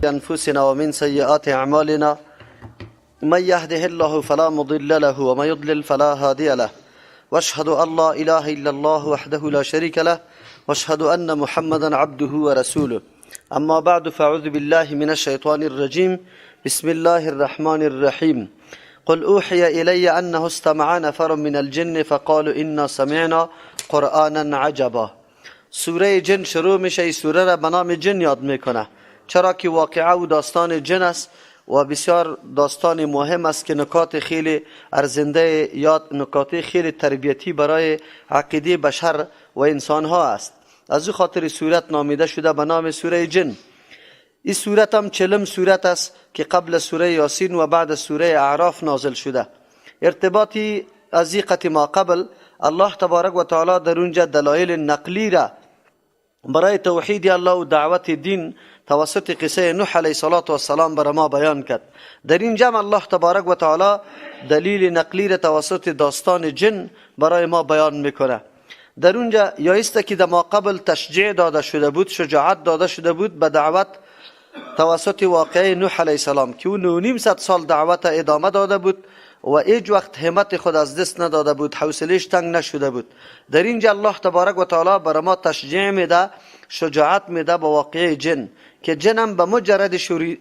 أنفسنا ومن سيئات أعمالنا من يهده الله فلا مضل له ومن يضلل فلا هادي له واشهد أن لا إله إلا الله وحده لا شريك له واشهد أن محمدا عبده ورسوله. أما بعد فأعوذ بالله من الشيطان الرجيم. بسم الله الرحمن الرحيم. قل أوحي إلي أنه استمع نفر من الجن فقالوا إنا سمعنا قرآنا عجبا. سوره جن شروع میشه. این سوره را به نام جن یاد میکنه، چرا که واقعه و داستان جن است و بسیار داستان مهم است که نکات خیلی ارزنده یاد، نکات خیلی تربیتی برای عقیده بشر و انسان ها است. از او خاطر سورت نامیده شده به نام سوره جن. این سورت هم 40 سورت است که قبل سوره یاسین و بعد سوره اعراف نازل شده. ارتباطی از این ما قبل الله تبارک و تعالی در اونجا دلایل نقلی را برای توحید الله و دعوت دین توسط قصه نوح علیه السلام بر ما بیان کرد. در اینجا الله تبارک و تعالی دلیل نقلی را توسط داستان جن برای ما بیان میکنه. در اونجا یایسته که در ما قبل تشجیع داده شده بود، شجاعت داده شده بود به دعوت توسط واقعه نوح علیه السلام که او 900 سال دعوت ادامه داده بود و هیچ وقت همت خود از دست نداده بود، حوصله‌اش تنگ نشده بود. در اینجا الله تبارک و تعالی برای ما تشجیع میده، شجاعت میده به واقعه جن که جن هم به مجرد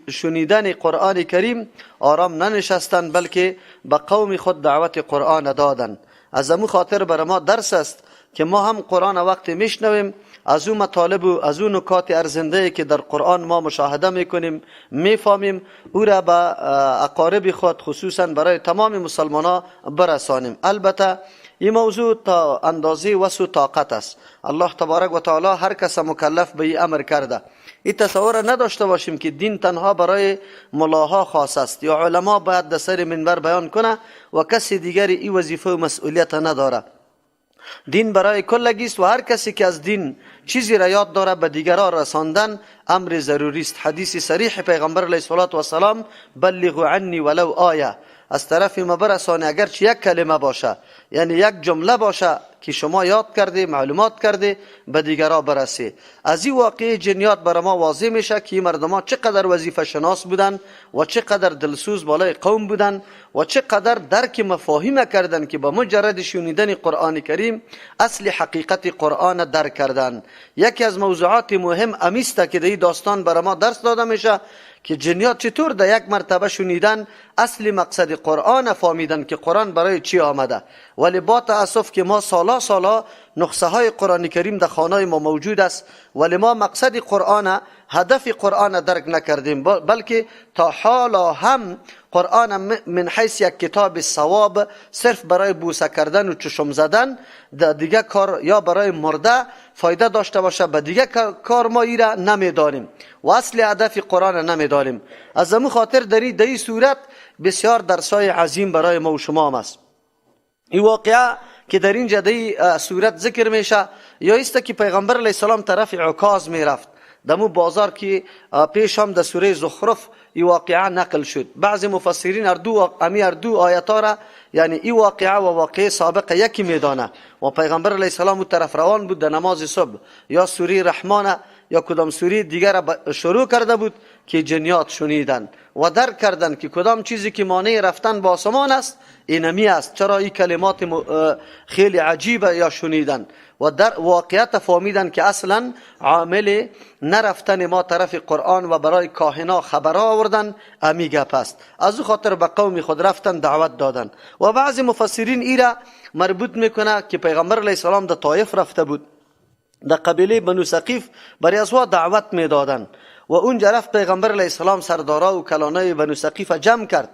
شنیدن قرآن کریم آرام ننشستند، بلکه به قوم خود دعوت قرآن دادند. از امو خاطر برای ما درس است که ما هم قرآن وقتی میشنویم از اون مطالب و از اون نکات ارزنده که در قرآن ما مشاهده میکنیم میفهمیم، او را به اقارب خود خصوصا برای تمام مسلمانان برسانیم. البته این موضوع تا اندازه وسع و طاقت است. الله تبارک و تعالی هر کس مکلف به این امر کرده. این تصور نداشته باشیم که دین تنها برای ملاها خاص است یا علما باید در سر منبر بیان کنه و کسی دیگری این وظیفه و مسئولیت نداره. دین برای کلگی است و هر کسی که از دین چیزی را یاد داره به دیگران رساندن امر ضروری است. حدیث صریح پیغمبر علیه السلام بلغوا عنی ولو آیه، از طرف ما برسانه اگرچه یک کلمه باشه، یعنی یک جمله باشه که شما یاد کرده، معلومات کرده، به دیگران برسه. از این واقعه جنیات برای ما واضح میشه که مردمان چقدر وظیفه شناس بودن و چقدر دلسوز بالای قوم بودن و چقدر درک مفاهیم کردن که با مجرد شنیدن قرآن کریم اصل حقیقت قرآن درک کردن. یکی از موضوعات مهم امیسته که در این داستان برای ما درس داده میشه که جنیات چطور در یک مرتبه شنیدن اصل مقصد قرآن فهمیدن که قرآن برای چی آمده. ولی با تأسف که ما سالا نسخه های قرآن کریم در خانه ما موجود است، ولی ما مقصد قرآن، هدف قرآن درک نکردیم، بلکه تا حالا هم قرآن من حیث یک کتاب ثواب صرف برای بوسه کردن و چشم زدن دیگه کار یا برای مرده فایده داشته باشه به دیگه کار ما ایره نمیدانیم و اصل هدف قرآن نمیدانیم. از امو خاطر در این صورت بسیار درسای عظیم برای ما و شما است. این واقعه که در این جده صورت ذکر میشه یا است که پیغمبر علیه السلام طرف عکاظ میرفت دمو بازار که پیش هم در سوره زخرف این واقعه نقل شد. بعضی مفسرین اردو آیتا را یعنی این واقعه و واقعه سابقه یکی میدانه و پیغمبر علیه السلام طرف روان بود در نماز صبح یا سوره رحمان یا کدام سوره دیگر شروع کرده بود که جنیات شنیدن و درک کردن که کدام چیزی که مانع رفتن با آسمان است اینمی است، چرا این کلمات خیلی عجیبه یا شنیدن و در واقعیت فهمیدن که اصلا عامل نرفتن ما طرف قرآن و برای کاهنا خبر آوردن امی گپ است. از او خاطر به قوم خود رفتن دعوت دادن و بعضی مفسرین ایرا مربوط میکنه که پیغمبر علیه السلام در طایف رفته بود، در قبیله بنو ثقیف برای از دعوت میدادن و اونجا رفت پیغمبر علیه السلام سردارا و کلانای بنو ثقیف جمع کرد.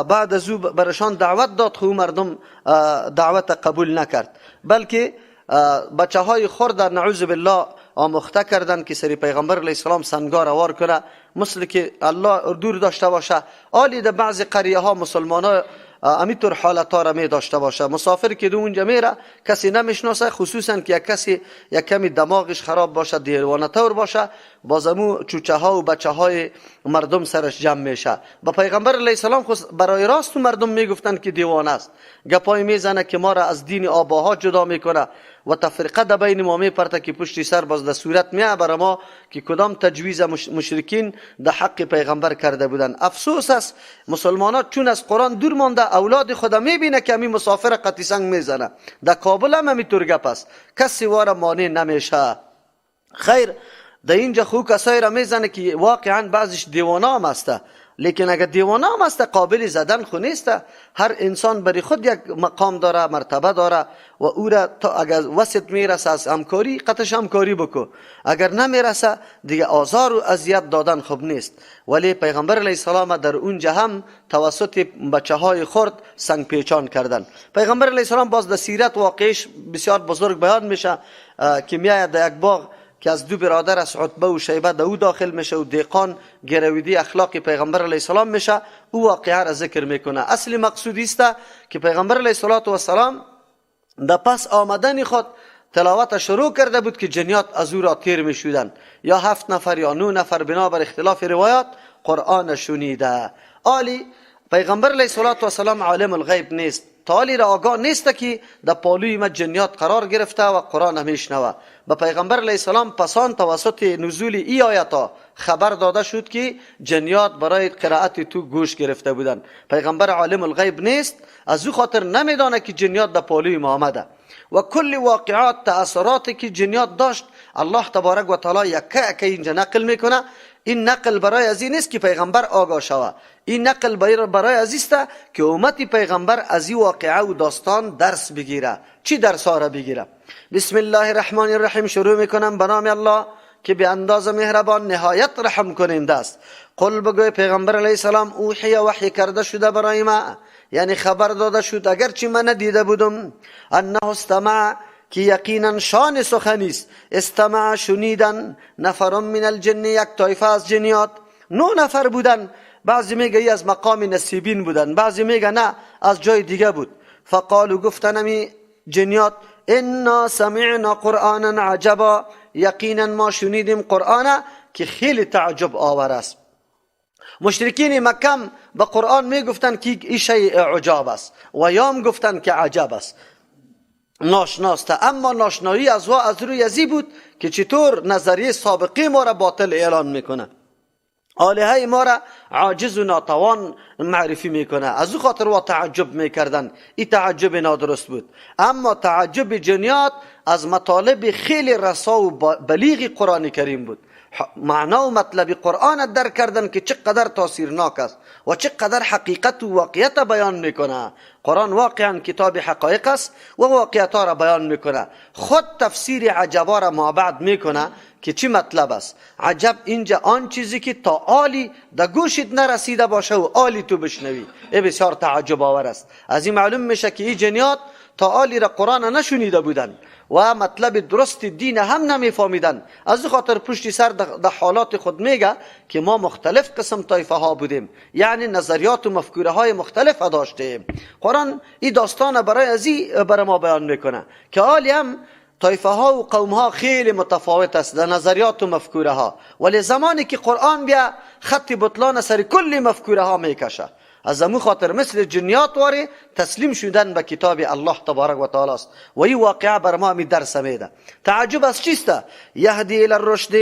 بعد از او برشان دعوت داد خو مردم دعوت قبول نکرد، بلکه بچه های خرد نعوذ بالله آموخته کردن که سری پیغمبر علیه السلام سنگار وار کنه، مثل که الله دور داشته باشه. آلی در بعض قریه ها مسلمان ها امیطور حالتا را می داشته باشه. مسافر که دو اونجا میره کسی نمیشناسه، خصوصا که یک کسی یک کمی دماغش خراب باشه، دیوانه طور باشه، بازمو چوچه ها و بچه های مردم سرش جمع میشه. با پیغمبر علیه السلام برای راست مردم میگفتن که دیوانه است، گپای میزنه که ما را از دین آباها جدا میکنه و تفرقه در بین ما میپرته که پشت سر باز در صورت میه بر ما که کدام تجویز مشرکین در حق پیغمبر کرده بودن. افسوس است مسلمانان چون از قرآن دور مانده، اولاد خود میبینه که همین مسافر قطی سنگ میزنه. در کابل هم همینطور گپ است، کسی واره مانع نمیشه. خیر در اینجا خو کسایی را میزنه که واقعا بعضش دیوانه هم هسته، لیکن اگر دیوانه هم هسته قابل زدن خو نیسته. هر انسان بری خود یک مقام داره، مرتبه داره و او را تا اگر وسط میرسه از همکاری قطعش همکاری بکو، اگر نمیرسه دیگه آزار و اذیت دادن خوب نیست. ولی پیغمبر علیه السلام در اونجا هم توسط بچه های خرد سنگ پیچان کردن. پیغمبر علیه السلام باز در سیرت واقعیش بسیار بزرگ بیان میشه که میاید در یک باغ که از دو برادر از عتبه و شیبه در او داخل میشه و دیقان گرویدی اخلاق پیغمبر علیه السلام میشه، او واقعه را ذکر میکنه. اصلی مقصودی است که پیغمبر علیه السلام در پس آمدن خود تلاوت شروع کرده بود که جنیات از او را تیر میشودن، یا 7 نفر یا 9 نفر بنابر اختلاف روایات قرآن شنیده. آلی پیغمبر علیه السلام عالم الغیب نیست، تالی را آگاه نیست که در پالوی ما جنیات قرار گرفته و قرآن همیشنوه. به پیغمبر علیه السلام پسان توسط نزول ای آیتا خبر داده شد که جنیات برای قرائت تو گوش گرفته بودن. پیغمبر عالم الغیب نیست، از او خاطر نمیدانه که جنیات در پالوی ما آمده و کل واقعات تأثیراتی که جنیات داشت الله تبارک و تعالی یک اینجا نقل میکنه. این نقل برای از این نیست که پیغمبر آگاه شوه، این نقل برای از است که امت پیغمبر از این واقعه و داستان درس بگیره. چی درس ها را بگیره؟ بسم الله الرحمن الرحیم شروع میکنم به نام الله که به انداز مهربان نهایت رحم کننده است. قل بگوی پیغمبر علیه السلام اوحی وحی کرده شده برای ما، یعنی خبر داده شد اگرچه من ندیده بودم، انه استمع که یقینا شان سخنیست، استمع شنیدن نفر من الجن یک طایفه از جنیات، 9 نفر بودن، بعضی میگه از مقام نصیبین بودن، بعضی میگه نه از جای دیگه بود. فقالو گفتن همی جنیات انا سمعنا قرآنا عجبا، یقینا ما شنیدیم قرآن که خیلی تعجب آور است. مشرکین مکم به قرآن میگفتن که این شیء عجاب است و یام گفتن که عجب است، ناشناسته. اما ناشنایی از روی ازی بود که چطور نظریه سابقی ما را باطل اعلان میکنه، آلهه ما را عاجز و ناتوان معرفی میکنه. از او خاطر و تعجب میکردن. این تعجب نادرست بود. اما تعجب جنیات از مطالب خیلی رسا و بلیغ قرآن کریم بود. معنا و مطلب قرآن درک کردن که چقدر تاثیرناک است و چقدر حقیقت و واقعیت بیان میکنه. قرآن واقعا کتاب حقایق است و واقعیت را بیان میکنه. خود تفسیر عجبا را ما بعد میکنه که چی مطلب است. عجب اینجا آن چیزی که تا آلی در گوشت نرسیده باشه و آلی تو بشنوی، این بسیار تعجب آور است. از این معلوم میشه که این جنیات تا آلی را قرآن نشنیده بودن و مطلب درست دین هم نمیفهمیدن. از خاطر پشت سر در حالات خود میگه که ما مختلف قسم طایفه ها بودیم، یعنی نظریات و مفکوره های مختلف داشتیم. قرآن این داستان برای ما بیان میکنه که آلی هم طایفه ها و قوم ها خیلی متفاوت است در نظریات و مفکوره ها، ولی زمانی که قرآن بیا خط بطلان سر کلی مفکوره ها میکشه. از امو خاطر مثل جنیات واره تسلیم شدن به کتاب الله تبارک و تعالی است و این واقعه بر ما می درس میده. تعجب از چیست؟ یهدی الی الرشد،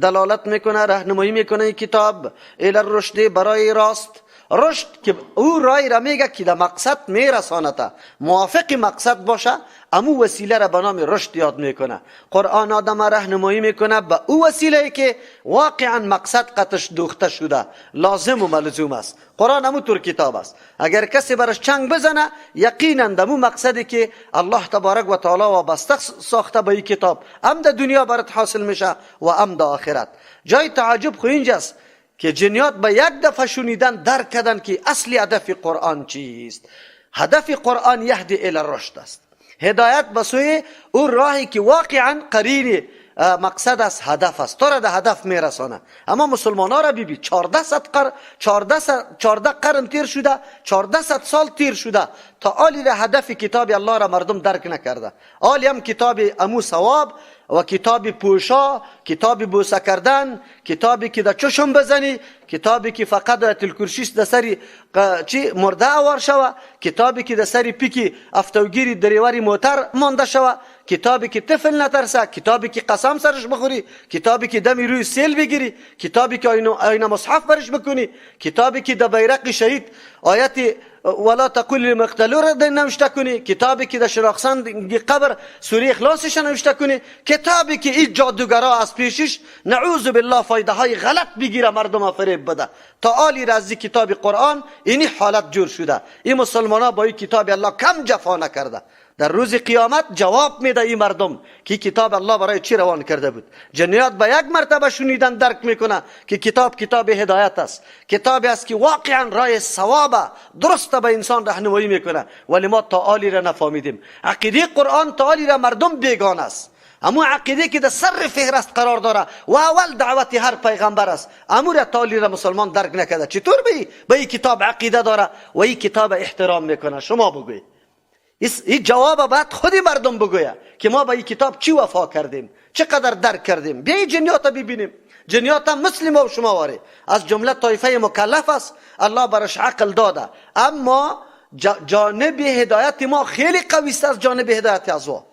دلالت میکنه، راهنمایی میکنه این کتاب الی الرشد، برای راست. رشد که او رای را میگه که در مقصد میرسانه، موافق مقصد باشه، امو وسیله را به نام رشد یاد میکنه. قرآن آدم راهنمایی میکنه به او وسیله که واقعا مقصد قطش دوخته شده، لازم و ملزوم است. قرآن امو طور کتاب است. اگر کسی برش چنگ بزنه یقینا دمو مقصدی که الله تبارک و تعالی وابسته ساخته به این کتاب، هم در دنیا برات حاصل میشه و هم در آخرت. جای تعجب خو اینجاست که جنیات به یک دفعه شنیدن درک کردن که اصلی هدف قرآن چیست. هدف قرآن یهدی الی الرشد است، هدایت به سوی اون راهی که واقعا قرین مقصد است، هدف است، تو را ده هدف میرسانه. اما مسلمان ها را ببین 14 قرن تیر شده، 1400 سال تیر شده تا آلی را هدف کتاب الله را مردم درک نکرده. آلی هم کتاب امو ثواب و کتاب پوشا، کتاب بوسه کردن، کتابی که در چشم بزنی، کتابی که فقط آیت الکرسی در سری چی مرده آوار شوه، کتابی که در سری پیکی افتوگیری دریوری موتر مانده شوه، کتابی که طفل نترسه، کتابی که قسم سرش بخوری، کتابی که دمی روی سیل بگیری، کتابی که آینه مصحف برش بکنی، کتابی که در بیرق شهید آیت ولا تقول للمقتول را نوشته کنی، کتابی که در شراخسان قبر سوره اخلاصش نوشته کنی، کتابی که این جادوگرا از پیشش نعوذ بالله فایده های غلط بگیره مردم فریب بده. تا آلی رازی کتاب قرآن اینی حالت جور شده. این مسلمان ها با این کتاب الله کم جفا نکرده. در روز قیامت جواب میده این مردم که کتاب الله برای چی روان کرده بود. جنیات با یک مرتبه شنیدن درک میکنه که کتاب هدایت است، کتابی است که واقعا راه ثواب درست به انسان راهنمایی میکنه، ولی ما تا آلی را نفهمیدیم. عقیده قرآن تا آلی را مردم بیگانه است. امو عقیده که در سر فهرست قرار داره و اول دعوت هر پیغمبر است، امو را تا آلی را مسلمان درک نکرده. چطور به این کتاب عقیده داره و این کتاب احترام میکنه؟ شما بگوید. این جواب باید خودی مردم بگوید که ما با این کتاب چی وفا کردیم، چقدر درک کردیم. بیایی جنیات ببینیم. جنیات هم مثل ما و شما واره، از جمله طایفه مکلف است، الله برش عقل داده، اما جانب هدایت ما خیلی قوی است از جانب هدایت از او.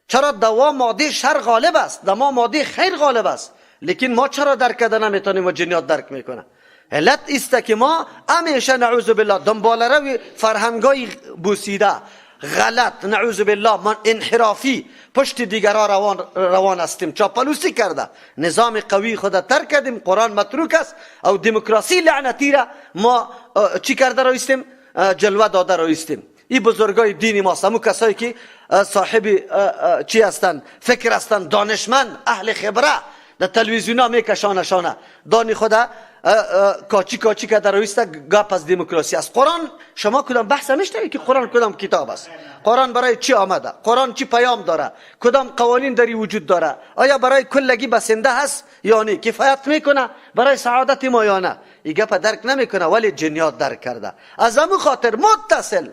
چرا دوا ماده شر غالب است، دوا ماده خیر غالب است، لیکن ما چرا درک کردن نمیتونیم و جنیات درک میکنه؟ علت است که ما همیشه نعوذ بالله دنبال روی فرهنگای بوسیده غلط، نعوذ بالله من انحرافی پشت دیگرها روان هستیم. چاپلوسی کرده نظام قوی خود ترک کردیم، قرآن متروک است او دموکراسی لعنتی را ما چی کرده رایستیم؟ جلوه داده رایستیم. این بزرگای دینی ما همون کسایی که صاحب چی هستند؟ فکر هستند، دانشمند، اهل خبره، در تلویزیون ها میکشانشانه دانی خدا کاچی که در رویسته گپ از دموکراسی است. قرآن شما کدام بحث میشنوید که قرآن کدام کتاب است؟ قرآن برای چی آمده؟ قرآن چی پیام داره؟ کدام قوانین داری وجود داره؟ آیا برای کلگی بسنده هست یا نه؟ کفایت میکنه برای سعادت ما یا نه؟ این گپ درک نمیکنه، ولی جنیات درک کرده. از همون خاطر متصل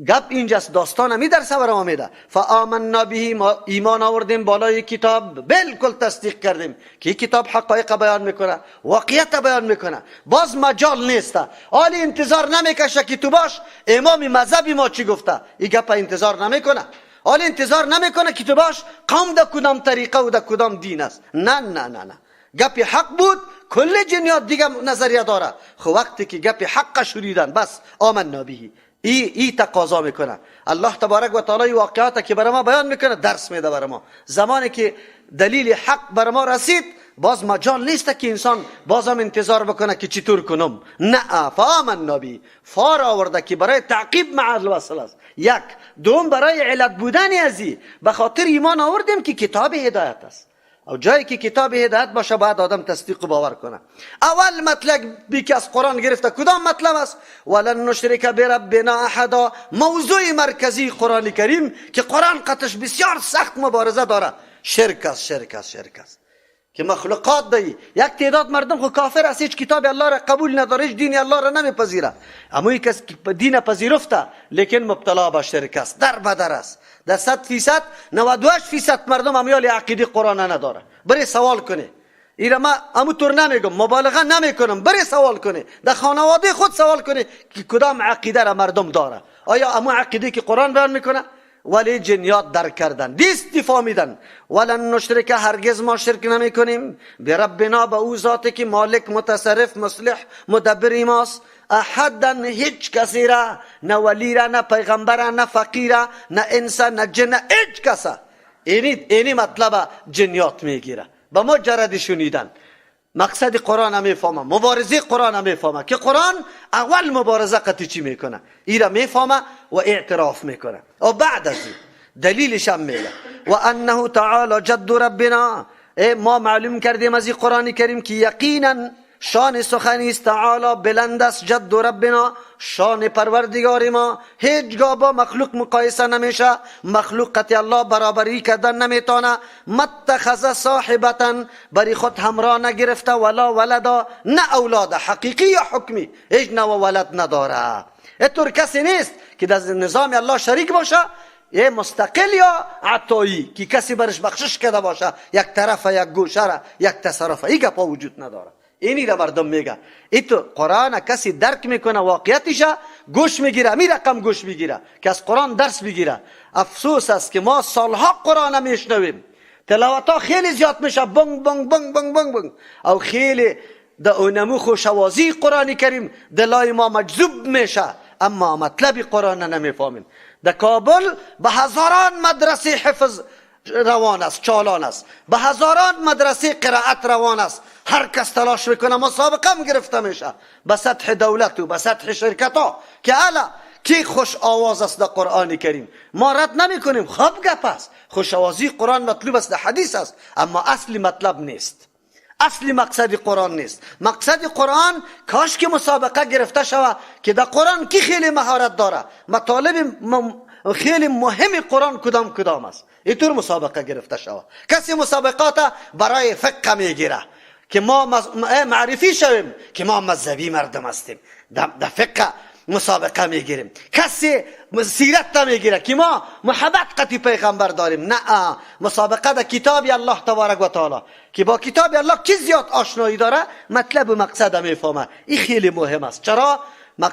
گپ اینجاست، داستان می در سور ما میده. فآمنا به، ما ایمان آوردیم بالای کتاب، بالکل تصدیق کردیم که کتاب حقایق بیان میکنه، واقعیت بیان میکنه. باز مجال نیسته حالی انتظار نمیکشه که تو باش امام مذهبی ما چی گفته، این گپ انتظار نمیکنه. حالی انتظار نمیکنه که تو باش قوم در کدام طریقه و در کدام دین است. نه نه نه نه، گپ حق بود کل جنیات دیگه نظریه داره. خب وقتی که گپ حق شوریدن بس آمنا به، ای تقاضا میکنه. الله تبارک و تعالی واقعاتی که برای ما بیان میکنه درس میده برای ما. زمانی که دلیل حق برای ما رسید باز مجال نیست که انسان بازم انتظار بکنه که چطور کنم. نه، فآمنا به فار آورده که برای تعقیب مع الوصل است. یک دوم برای علت بودن ازی به خاطر ایمان آوردیم که کتاب هدایت است. او جایی که کتاب هدایت باشه باید آدم تصدیق و باور کنه. اول مطلبی که از قرآن گرفته کدام مطلب است؟ ولن نشرک بربنا احدا، موضوع مرکزی قرآن کریم که قرآن قطعش بسیار سخت مبارزه داره. شرک است، شرک است، شرک است که مخلوقات دی. یک تعداد مردم خو کافر است، هیچ کتاب الله را قبول نداره، هیچ دین الله را نمیپذیره. اما یک کس که دین پذیرفته لیکن مبتلا به شرک است، در بدر است. در 100% 98% مردم امیال عقیده قرآن نداره. بری سوال کنه، ایره ما همونطور نمیگم، مبالغه نمیکنم، بری سوال کنه، در خانواده خود سوال کنه که کدام عقیده را مردم داره. آیا همون عقیده که قرآن بیان میکنه؟ ولی جنیات درک کردن، دیستی فهمیدن. ولن نشرک، هرگز ما شرک نمی کنیم، بربنا، به او ذاتی که مالک، متصرف، مصلح، مدبر ماست، احدن، هیچ کسی را، نه ولی را، نه پیغمبر را، نه فقیر را، نه انسان، نه جن، هیچ کسا. اینی مطلب جنیات میگیره با مجرد شنیدن. مقصد قرآن هم میفهمه، مبارزه قرآن هم میفهمه که قرآن اول مبارزه قطعی چی میکنه، ایره میفهمه و اعتراف میکنه و بعد از این دلیلش هم میگه. و انه تعالی جد ربنا، ما معلوم کردیم از این قرآن کریم که یقینا شان سخنی است، تعالی بلند است، جد ربنا شان پروردگار ما هیچگاه با مخلوق مقایسه نمیشه. مخلوق قطع الله برابری کردن نمیتونه. متخذ صاحبتا، بری خود همراه نگرفته، ولا ولدا، نه اولاد حقیقی یا حکمی، هیچ نوع ولد نداره. اینطور کسی نیست که در نظام الله شریک باشه. یه مستقل یا عطایی که کسی برش بخشش کرده باشه، یک طرف یک گوشه را یک تصرف، این گپا وجود نداره. اینی را مردم میگه ایتو قرآن کسی درک میکنه واقعیتش گوش میگیره، می رقم گوش میگیره که از قرآن درس بگیره. افسوس است که ما سالها قرآن میشنویم، تلاوت ها خیلی زیاد میشه، بنگ بنگ بنگ بنگ بنگ بنگ، او خیلی در اونمو خوشوازی قرآن کریم دلای ما مجذوب میشه، اما مطلب قرآن نمیفهمیم. در کابل به هزاران مدرسه حفظ روان است، چالان است، به هزاران مدرسه قرائت روان است. هر کس تلاش میکنه مسابقه هم گرفته میشه به سطح دولت و به سطح شرکت ها که الا کی خوش آواز است در قرآن کریم. ما رد نمی کنیم، خوب گپ است، خوش آوازی قرآن مطلوب است، در حدیث است، اما اصلی مطلب نیست، اصلی مقصد قرآن نیست. مقصد قرآن کاش که مسابقه گرفته شود که در قرآن کی خیلی مهارت داره، مطالب خیلی مهم قرآن کدام است، اینطور مسابقه گرفته شود. کسی مسابقات برای فقه میگیره که ما معرفی شویم که ما مذهبی مردم هستیم، در فقه مسابقه میگیریم. کسی سیرت میگیره که ما محبت قطعی پیغمبر داریم. نه، مسابقه در کتاب الله تبارک و تعالی که با کتاب الله کی زیاد آشنایی داره مطلب و مقصد میفهمه. این خیلی مهم است. چرا؟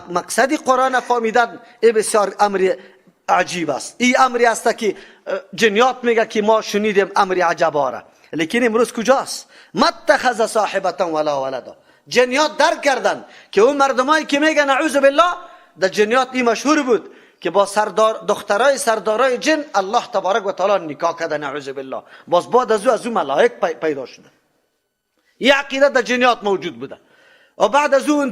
مقصد قرآن فهمیدن بسیار امر عجیب است. این امری است که جنیات میگه که ما شنیدیم امر عجباره، لیکن امروز کجاست؟ متخذ صاحبتا ولا ولدا. جنیات درک کردن که اون مردمایی که میگن نعوذ بالله، در جنیات این مشهور بود که با دخترای سردارای جن الله تبارک و تعالی نکاح کرده، نعوذ بالله، باز بعد از او ملائک پیدا شده. این عقیده در جنیات موجود بوده و بعد از اون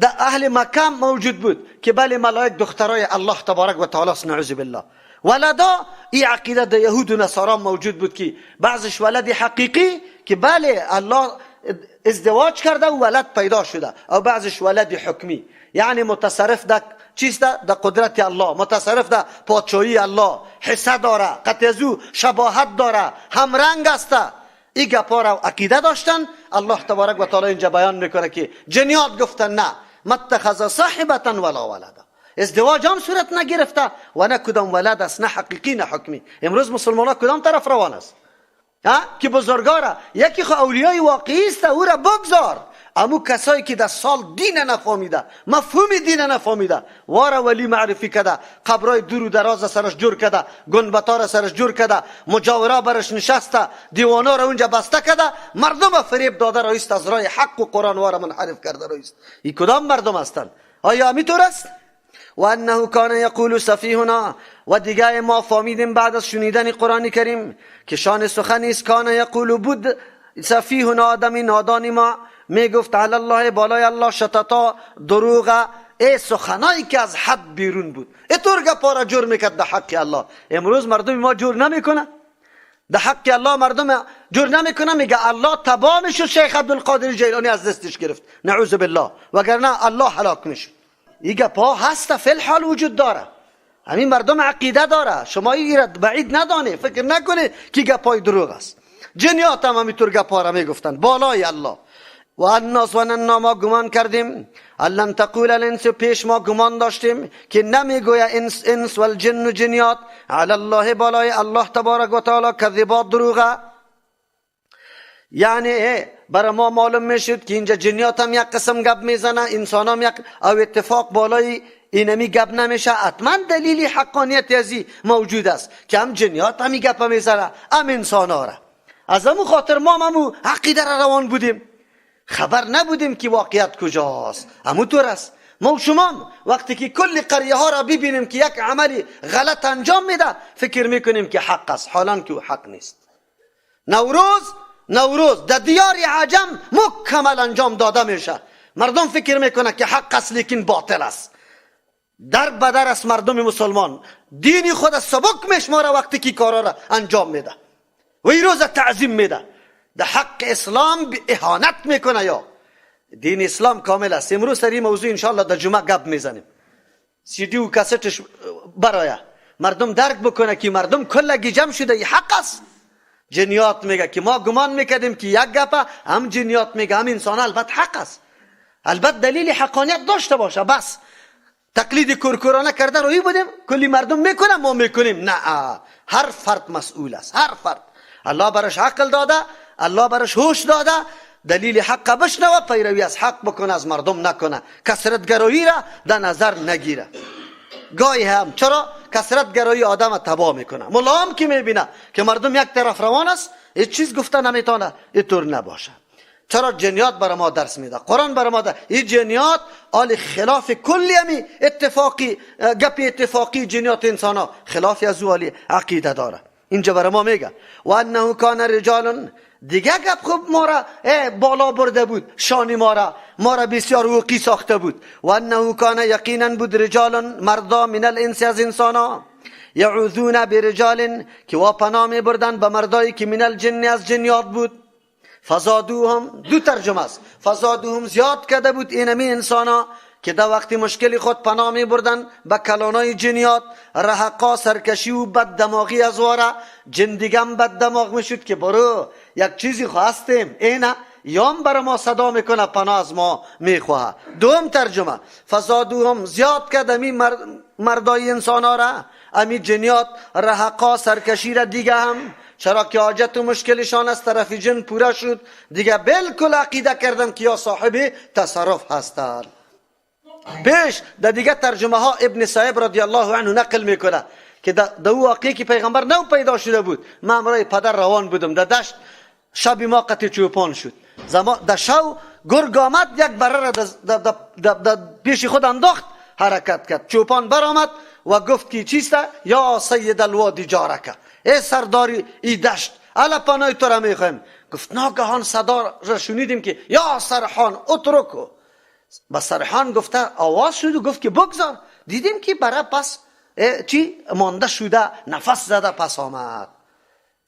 در اهل مکه موجود بود که بله ملائک دخترای الله تبارک و تعالی است، نعوذ بالله. ولدا، این عقیده در یهود و نصارا موجود بود که بعضش ولد حقیقی که بله الله ازدواج کرده و ولد پیدا شده، او بعضش ولد حکمی، یعنی متصرف در چیست؟ در قدرت الله، متصرف در پادشاهی الله، حصه داره، قطع از او شباهت داره، همرنگ است. این گپا را عقیده داشتن. الله تبارک و تعالی اینجا بیان میکنه که جنیات گفتن نه، متخذ صاحبتا ولا ولدا، ازدواج هم صورت نگرفته و نه کدام ولد است، نه حقیقی نه حکمی. امروز مسلمان ها کدام طرف روان است؟ که بزرگاره یکی خو اولیای واقعی است، او را بگذار. امو کسایی که در سال دین نفهمیده، مفهوم دین نفهمیده، وارا ولی معرفی کده، قبرای دور و دراز سرش جور کده، گنبتا را سرش جور کده، مجاورا برش نشسته، دیوانا را اونجا بسته کده، مردم فریب داده رایست، از راه حق و قرآن وارا منحرف کرده رایست. این کدام مردم هستند؟ آیا میطور است؟ و انه کان یقول سفیهنا، و دیگه ما فهمیدیم بعد از شنیدن قرآن کریم که شان سخنی است. کان یقول بود سفیهنا، آدمی نادانی ما میگفت علی الله، بالای الله، شتتا، دروغ، ای سخنایی که از حد بیرون بود. اینطور گپا را جور میکرد در حق الله. امروز مردم ما جور نمیکنه در حق الله، مردم جور نمیکنه، میگه الله تباه میشد، شیخ عبدالقادر جیلانی از دستش گرفت، نعوذ بالله، وگرنه الله هلاک میشد. این گپا هست، فی الحال وجود داره. همین مردم عقیده داره، شما این بعید ندانه، فکر نکنه که گپای دروغ است. جنیات هم همینطور گپا را میگفتن بالای الله. و الناس و ما گمان کردیم، لن تقول الانس، پیش ما گمان داشتیم که نمیگویا انس و الجن و جنیات علی الله، بالای الله تبارک و تعالی، کذبات، دروغه. یعنی برای ما معلوم میشد که اینجا جنیات هم یک قسم گپ میزنه، انسان هم یک، او اتفاق بالای اینمی گپ نمیشه. حتما دلیلی حقانیت ازی موجود است که هم جنیات همی گپ میزنه، هم انسان ها را. از همون خاطر ما همون عقیده را روان بودیم، خبر نبودیم که واقعیت کجاست. همونطور است ما و شما وقتی که کل قریه ها را ببینیم که یک عملی غلط انجام میده، فکر میکنیم که حق است، حالان که حق نیست. نوروز در دیار عجم مکمل انجام داده میشه، مردم فکر میکنه که حق است لیکن باطل است. در بدر است مردم مسلمان دینی خود سبک میشماره وقتی که کارا را انجام میده و این روز تعظیم میده. در حق اسلام اهانت میکنه. یا دین اسلام کامل است. امروز سر این موضوع انشاءالله در جمعه گپ میزنیم، سی دی و کاستش برای مردم درک بکنه که مردم کلگی جمع شده این حق است. جنیات میگه که ما گمان میکردیم که یک گپه، هم جنیات میگه هم انسان البته حق است، البته دلیل حقانیت داشته باشه، بس تقلید کورکورانه کرده روی بودیم کلی مردم میکنه ما میکنیم. نه، هر فرد مسئول است. هر فرد الله برش عقل داده، الله برش هوش داده، دلیل حق بشنوه، پیروی از حق بکنه، از مردم نکنه، کثرت گرایی را در نظر نگیره. گاهی هم چرا کثرت گرایی آدم تباه میکنه. ملا هم که میبینه که مردم یک طرف روان است، هیچ چیز گفته نمیتونه، اینطور نباشه. چرا جنیات برای ما درس میده، قرآن برای ما این جنیات آل خلاف کلی همی اتفاقی گپی اتفاقی جنیات انسان ها خلاف از او عقیده داره. اینجا برای ما میگه و انه کان رجال، دیگه گپ خوب ما را بالا برده بود، شانی ما را بسیار وقی ساخته بود. و انه کان یقینا بود رجال مردا من الانس از انسان ها یعوذون برجال که و پناه می بردن به مردایی که من الجن از جنیات بود. فزادوهم، دو ترجمه است، فزادوهم زیاد کرده بود اینمی انسان ها که در وقتی مشکلی خود پناه می بردن به کلانای جنیات. رهقا سرکشی و بد دماغی از واره، جن دیگم بد دماغ می شد که برو یک چیزی خواستیم اینه یام بر ما صدا میکنه پناه از ما میخواه. دوم ترجمه فزادوهم زیاد کرد امی مردای انسان ها را، امی جنیات رهقا سرکشی را دیگه هم، چرا که حاجت و مشکلشان از طرف جن پورا شد، دیگه بالکل عقیده کردن که یا صاحب تصرف هستند. پیش در دیگه ترجمه ها ابن صایب رضی الله عنه نقل میکنه که در واقعی که پیغمبر نو پیدا شده بود، من امرای پدر روان بودم در دشت، شبی ما قطع چوپان شد، در شو گرگ آمد یک بره را در پیش خود انداخت، حرکت کرد، چوپان برآمد و گفت که چیسته؟ یا سید الوادی جارکه، ای سرداری ای دشت الا پناه تو را میخوایم. گفت ناگهان صدا را شنیدیم که یا سرحان اترکو. با سرحان گفته آواز شد و گفت که بگذار. دیدیم که برای پس چی مانده شده، نفس زده پس آمد.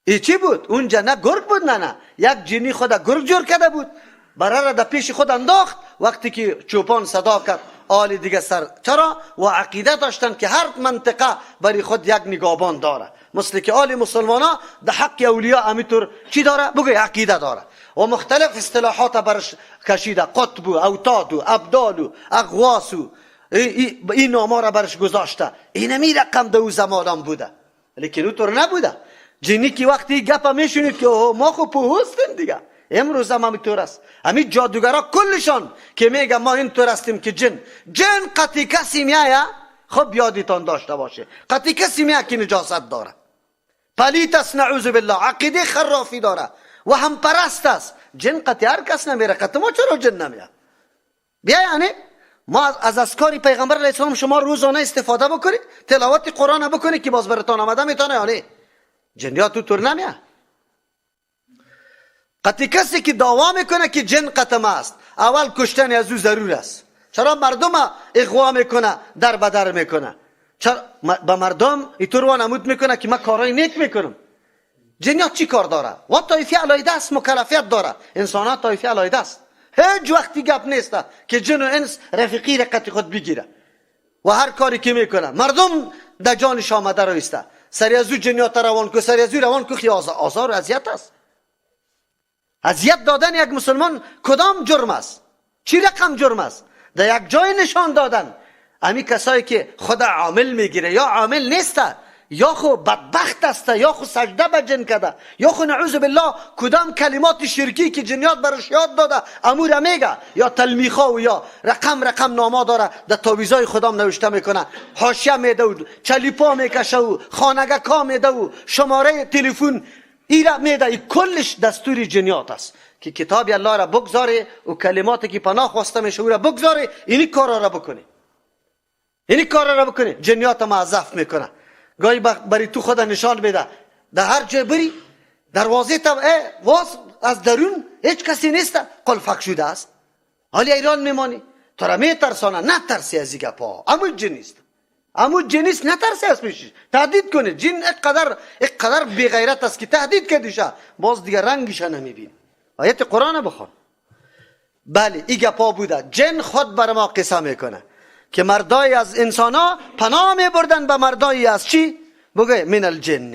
ای چی بود؟ اونجا نه گرگ بود نه یک جنی خود گرگ جور کرده بود، برای را در پیش خود انداخت. وقتی که چوپان صدا کرد آل دیگه سر، چرا؟ و عقیده داشتن که هر منطقه برای خود یک نگهبان داره، مثل که آل مسلمان ها در حق اولیاء امیتور چی داره؟ بگوی عقیده داره و مختلف اصطلاحات برش کشیده، قطب و اوتاد و ابدال و اغواس و این نامه را برش گذاشته. اینمی رقم دو زمان بوده، لیکن اونطور نبوده. جنی که وقتی گپا میشونید که ما خوب پوهستیم دیگه، امروز هم همینطور است. همین جادوگرا کلشان که میگه ما اینطور هستیم که جن قطعی کسی میایه، خب یادتان داشته باشه قطعی کسی میایه که نجاست داره، پلیت است، نعوذ بالله، عقیده خرافی داره و هم پرست است. جن قطعی هر کس نمیره، قطعی ما چرا جن نمیه؟ بیا یعنی ما از اذکار پیغمبر علیه السلام شما روزانه استفاده بکنید، تلاوت قرآن بکنید که باز براتون آمده میتونه یعنی جنیات تو طور نمیه. قطعی کسی که دعوا میکنه که جن قطعه است، اول کشتن از او ضرور است. چرا مردم اغوا میکنه، در بدر میکنه، چرا با مردم اینطور وانمود میکنه که من کارهای نیک میکنم. جنیات چی کار داره؟ و طایفی علیده است، مکلفیت داره. انسانات طایفی علیده است، هیچ وقتی گپ نیست که جن و انس رفیقی رقت خود بگیره و هر کاری که میکنه مردم در جانش آمده رایسته. سری از او جنیات روان کو، سری از او روان کو، خیلی آزار و اذیت است. اذیت دادن یک مسلمان کدام جرم است؟ چی رقم جرم است؟ در یک جای نشان دادن. امی کسایی که خدا عامل میگیره یا عامل نیسته، یا خو بدبخت است، یا خو سجده به جن کرده، یا خو نعوذ بالله کدام کلمات شرکی که جنیات برش یاد داده امور میگه، یا تلمیخا و یا رقم ناما داره در تعویضای خدام نوشته میکنه، حاشیه میده و چلیپا میکشه و خانگکا میده و شماره تلفن ایرا میده. ای کلش دستور جنیات است که کتاب الله را بگذاره و کلماتی که پناه خواسته میشه او را بگذاره، اینی کارا را بکنه، اینی کارا را بکنه. جنیات معذف میکنه، گاهی بری تو خود نشان میده، در هر جای بری دروازه تا واز از درون هیچ کسی نیست، قلفک شده است. حالی ایران میمانی، تو را میترسانه، نترسی از این گپا. امو جنیست نترسی از پیشش، تهدید کنه. جن اقدر بی غیرت است که تهدید کردیشه باز دیگه رنگش نمیبین. آیت قرآن بخون. بله این گپا بوده. جن خود بر ما قصه میکنه که مردای از انسان ها پناه میبردن به مردایی از چی؟ بگه من الجن.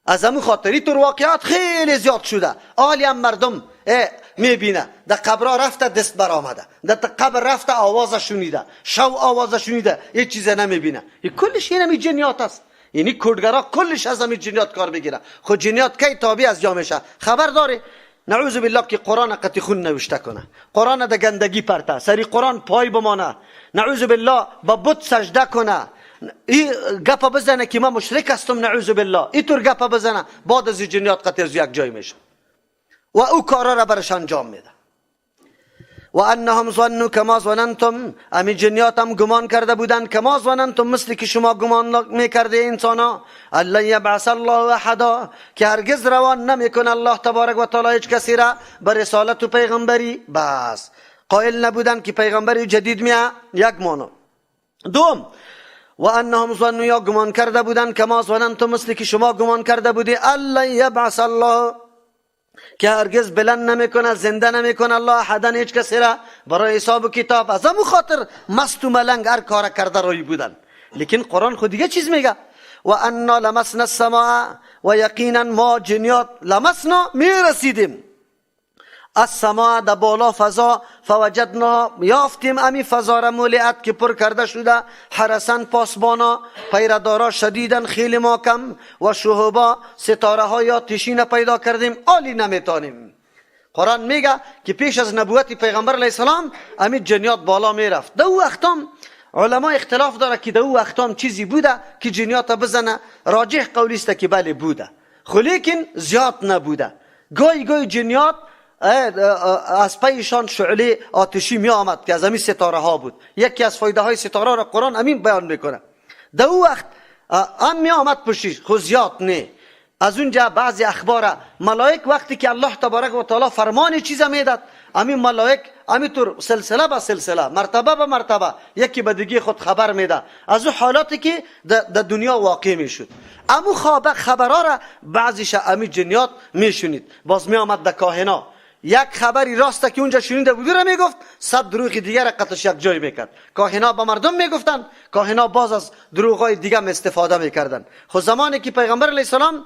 از همون خاطری تو واقعات خیلی زیاد شده. آلی هم مردم میبینه، در قبر رفته دست برآمده، در قبر رفته آواز شنیده، شو آواز شنیده، هیچ چیز نمیبینه. این کلش اینمی جنیات است. یعنی کودگرا کلش از همین جنیات کار بگیره. خود جنیات کی تابع از جا میشه؟ خبر داری؟ نعوذ بالله که قرآن قطی خون نوشته کنه، قرآن در گندگی پرته، سری قرآن پای بمانه، نعوذ بالله با بت سجده کنه، این گپا بزنه که من مشرک هستم، نعوذ بالله این طور گپا بزنه، بعد از جنیات قطی از یک جای میشه و او کارا را برش انجام میده. و انهم ظنوا کما ظننتم، امی جنیات هم گمان کرده بودند کما ظننتم، مثل که شما گمان میکرده انسانا، الا یبعث الله احدا، که هرگز روان نمیکنه الله تبارک و تعالی هیچ کسی را بر رسالت و پیغمبری. بس قائل نبودند که پیغمبری جدید میاد. یک مانو. دوم، و انهم ظنوا، یا گمان کرده بودند کما ظننتم، مثل که شما گمان کرده بودی، الا یبعث الله، که هرگز بلند نمیکنه، زنده نمیکنه الله احدا، هیچ کسی را برای حساب و کتاب. از همون خاطر مست و ملنگ هر کار کرده روی بودن. لیکن قرآن خود دیگه چیز میگه، و انا لمسنا السماء، و یقینا ما جنیات لمسنا میرسیدیم، السماء در بالا فضا، فوجدنا یافتیم امی فضا را ملئت که پر کرده شده، حرسن پاسبانا، پیردارا شدیدن خیلی محکم، و شهبا ستاره های آتشین پیدا کردیم، عالی نمیتانیم. قرآن میگه که پیش از نبوت پیغمبر علیه السلام امی جنیات بالا میرفت. در او وقتام علما اختلاف داره که در او وقتام چیزی بوده که جنیات بزنه. راجح قولی است که بله بوده، خو لیکن زیاد نبوده. گاهی گاهی جنیات از پیشان شعله آتشی می آمد که از همین ستاره ها بود. یکی از فایده های ستاره را قرآن امین بیان میکنه. در او وقت هم می آمد پشیش، خود زیاد نه. از اونجا بعضی اخبار ملائک وقتی که الله تبارک و تعالی فرمان چیزا میداد، امین ملائک همینطور سلسله به سلسله، مرتبه به مرتبه، یکی به دیگه خود خبر میده از اون حالاتی که در دنیا واقع میشد. امو خبرها را بعضیش امین جنیات میشنید. باز می آمد در کاهنا، یک خبری راسته که اونجا شنیده بود را میگفت، 100 دروغ دیگر قطعش یک جای میکرد. کاهنا به مردم میگفتن، کاهنا باز از دروغای دیگه استفاده میکردن. خود زمانی که پیغمبر علیه السلام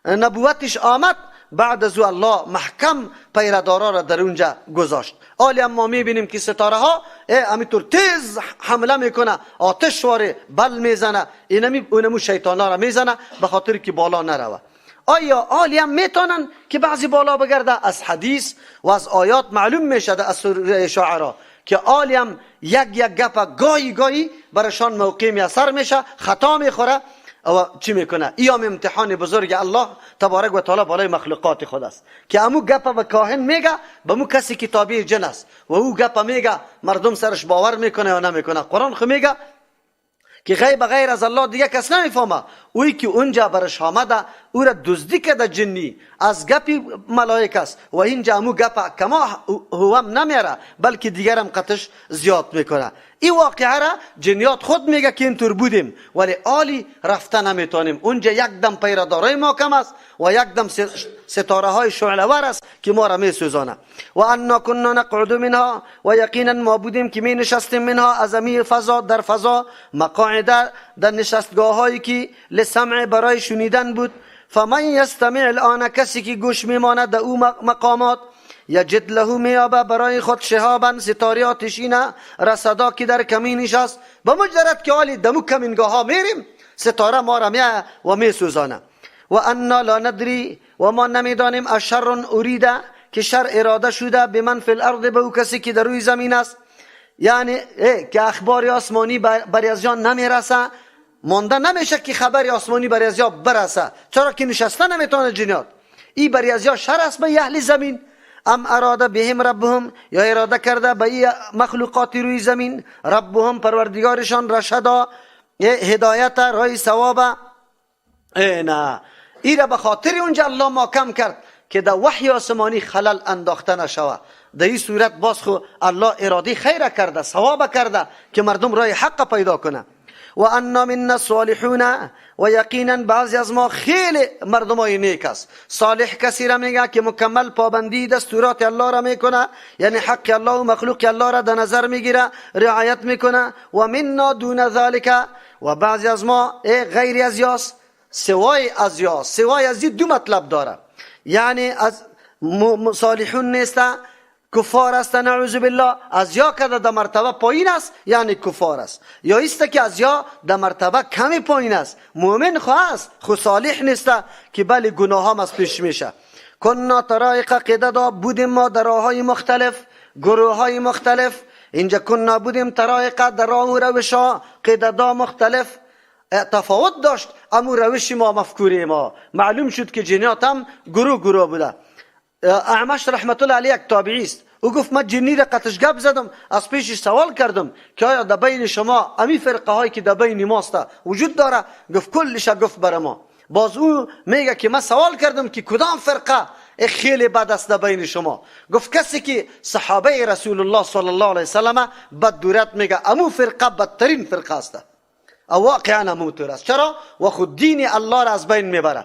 نبوتش آمد، بعد از او الله محکم پیردارا را در اونجا گذاشت. حالی اما میبینیم که ستاره ها همینطور تیز حمله میکنه، آتش واره بل میزنه، اینمو شیطانا را میزنه به خاطر که بالا نروه. آیا عالی هم میتونن که بعضی بالا بگرده؟ از حدیث و از آیات معلوم میشه از سوره شعراء که عالی هم یک گپ گاهی گاهی برشان موقع میاثر میشه، خطا میخوره و چی میکنه. ایام امتحان بزرگ الله تبارک و تعالی بالای مخلوقات خود است که امو گپ و کاهن میگه به مو کسی که تابع جن است و او گپ میگه مردم سرش باور میکنه یا نمیکنه. قرآن خو میگه که غیب غیر از الله دیگه کس نمیفهمه. اویی که اونجا برش آمده او را دزدی کرده جنی از گپی ملائک است و اینجا امو گپ کما هم نمیاره بلکه دیگرم قطش زیاد میکنه. این واقعه را جنیات خود میگه که اینطور بودیم ولی عالی رفته نمیتونیم. اونجا یک دم پیردارای محکم است و یک دم ستاره های شعله ور است که ما را میسوزانه. و انا كنا نقعد منها، و یقینا ما بودیم که می نشستیم منها از امی فضا، در فضا، مقاعد در نشستگاه هایی که لسمع برای شنیدن بود. فمن یستمع الان، کسی که گوش میماند در او مقامات، یجد له میابه برای خود شهابا، ستاره آتشینه، رصدا که در کمینش است. به مجرد که حالی دمو کمینگاه ها میریم ستاره ما را میه و میسوزانه. و انا لا ندری، و ما نمیدانیم اشر اریده، که شر اراده شده، به من فی الارض، به او کسی که در روی زمین است. یعنی که اخبار آسمانی بر از جان نمیرسه، مانده نمیشه که خبر آسمانی بر از جان برسه، چرا که نشسته نمیتونه جنات. این بر از جان شر است به اهل زمین. ام اراده بهم ربهم، یا اراده کرده به این مخلوقات روی زمین ربهم پروردگارشان رشدا، هدایت رای ثواب. نه، این را به خاطر اونجا الله محکم کرد که در وحی آسمانی خلل انداخته نشوه. در این صورت باز خو الله اراده خیر کرده، ثواب کرده که مردم رای حق پیدا کنه. و انا منا الصالحون، و یقینا بعضی از ما خیلی مردمای نیک است. صالح کسی را میگه که مکمل پابندی دستورات الله را میکنه، یعنی حق الله و مخلوق الله را در نظر میگیره، رعایت میکنه. و منا دون ذالک، و بعضی از ما غیر از یاس، سوای از یاس. سوای از دو مطلب داره، یعنی از صالحون نیسته کفار است نعوذ بالله، از یا که در مرتبه پایین است یعنی کفار است، یا است که از یا در مرتبه کمی پایین است، مؤمن خواه است خو صالح نیست که بلی گناه هم از پیش میشه. کنا طرائق قددا، بودیم ما در راههای مختلف، گروه های مختلف. اینجا کنا بودیم طرائق در راه و روش ها قددا مختلف، تفاوت داشت اما روش ما مفکوری ما. معلوم شد که جنیات هم گروه بوده. اعمش رحمت الله علیه یک تابعی است، او گفت من جنی را قطش گپ زدم، از پیشش سوال کردم که آیا در بین شما امی فرقه هایی که در بین ماست وجود داره؟ گفت کلش. گفت بر ما. باز او میگه که من سوال کردم که کدام فرقه خیلی بد است در بین شما؟ گفت کسی که صحابه رسول الله صلی الله علیه وسلم بد دورت، میگه امو فرقه بدترین فرقه است. او واقعا همونطور است. چرا؟ و خود دین الله را از بین میبره.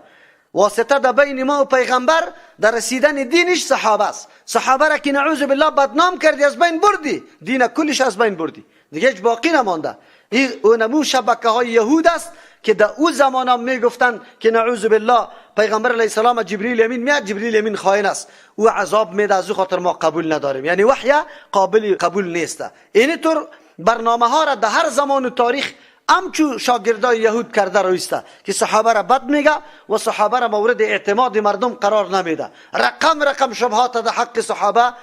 واسطه در بین ما و پیغمبر در رسیدن دینش صحابه است. صحابه را که نعوذ بالله بدنام کردی، از بین بردی، دین کلش از بین بردی، دیگه هیچ باقی نمانده. این اونمو شبکه های یهود است که در او زمان هم میگفتن که نعوذ بالله پیغمبر علیه السلام جبریل امین میاد، جبریل امین خائن است، او عذاب میده، از او خاطر ما قبول نداریم، یعنی وحی قابل قبول نیست. اینطور برنامه ها را در هر زمان و تاریخ همچو شاگردای یهود کرده رویسته که صحابه را بد میگه و صحابه را مورد اعتماد مردم قرار نمیده. رقم شبهات در حق صحابه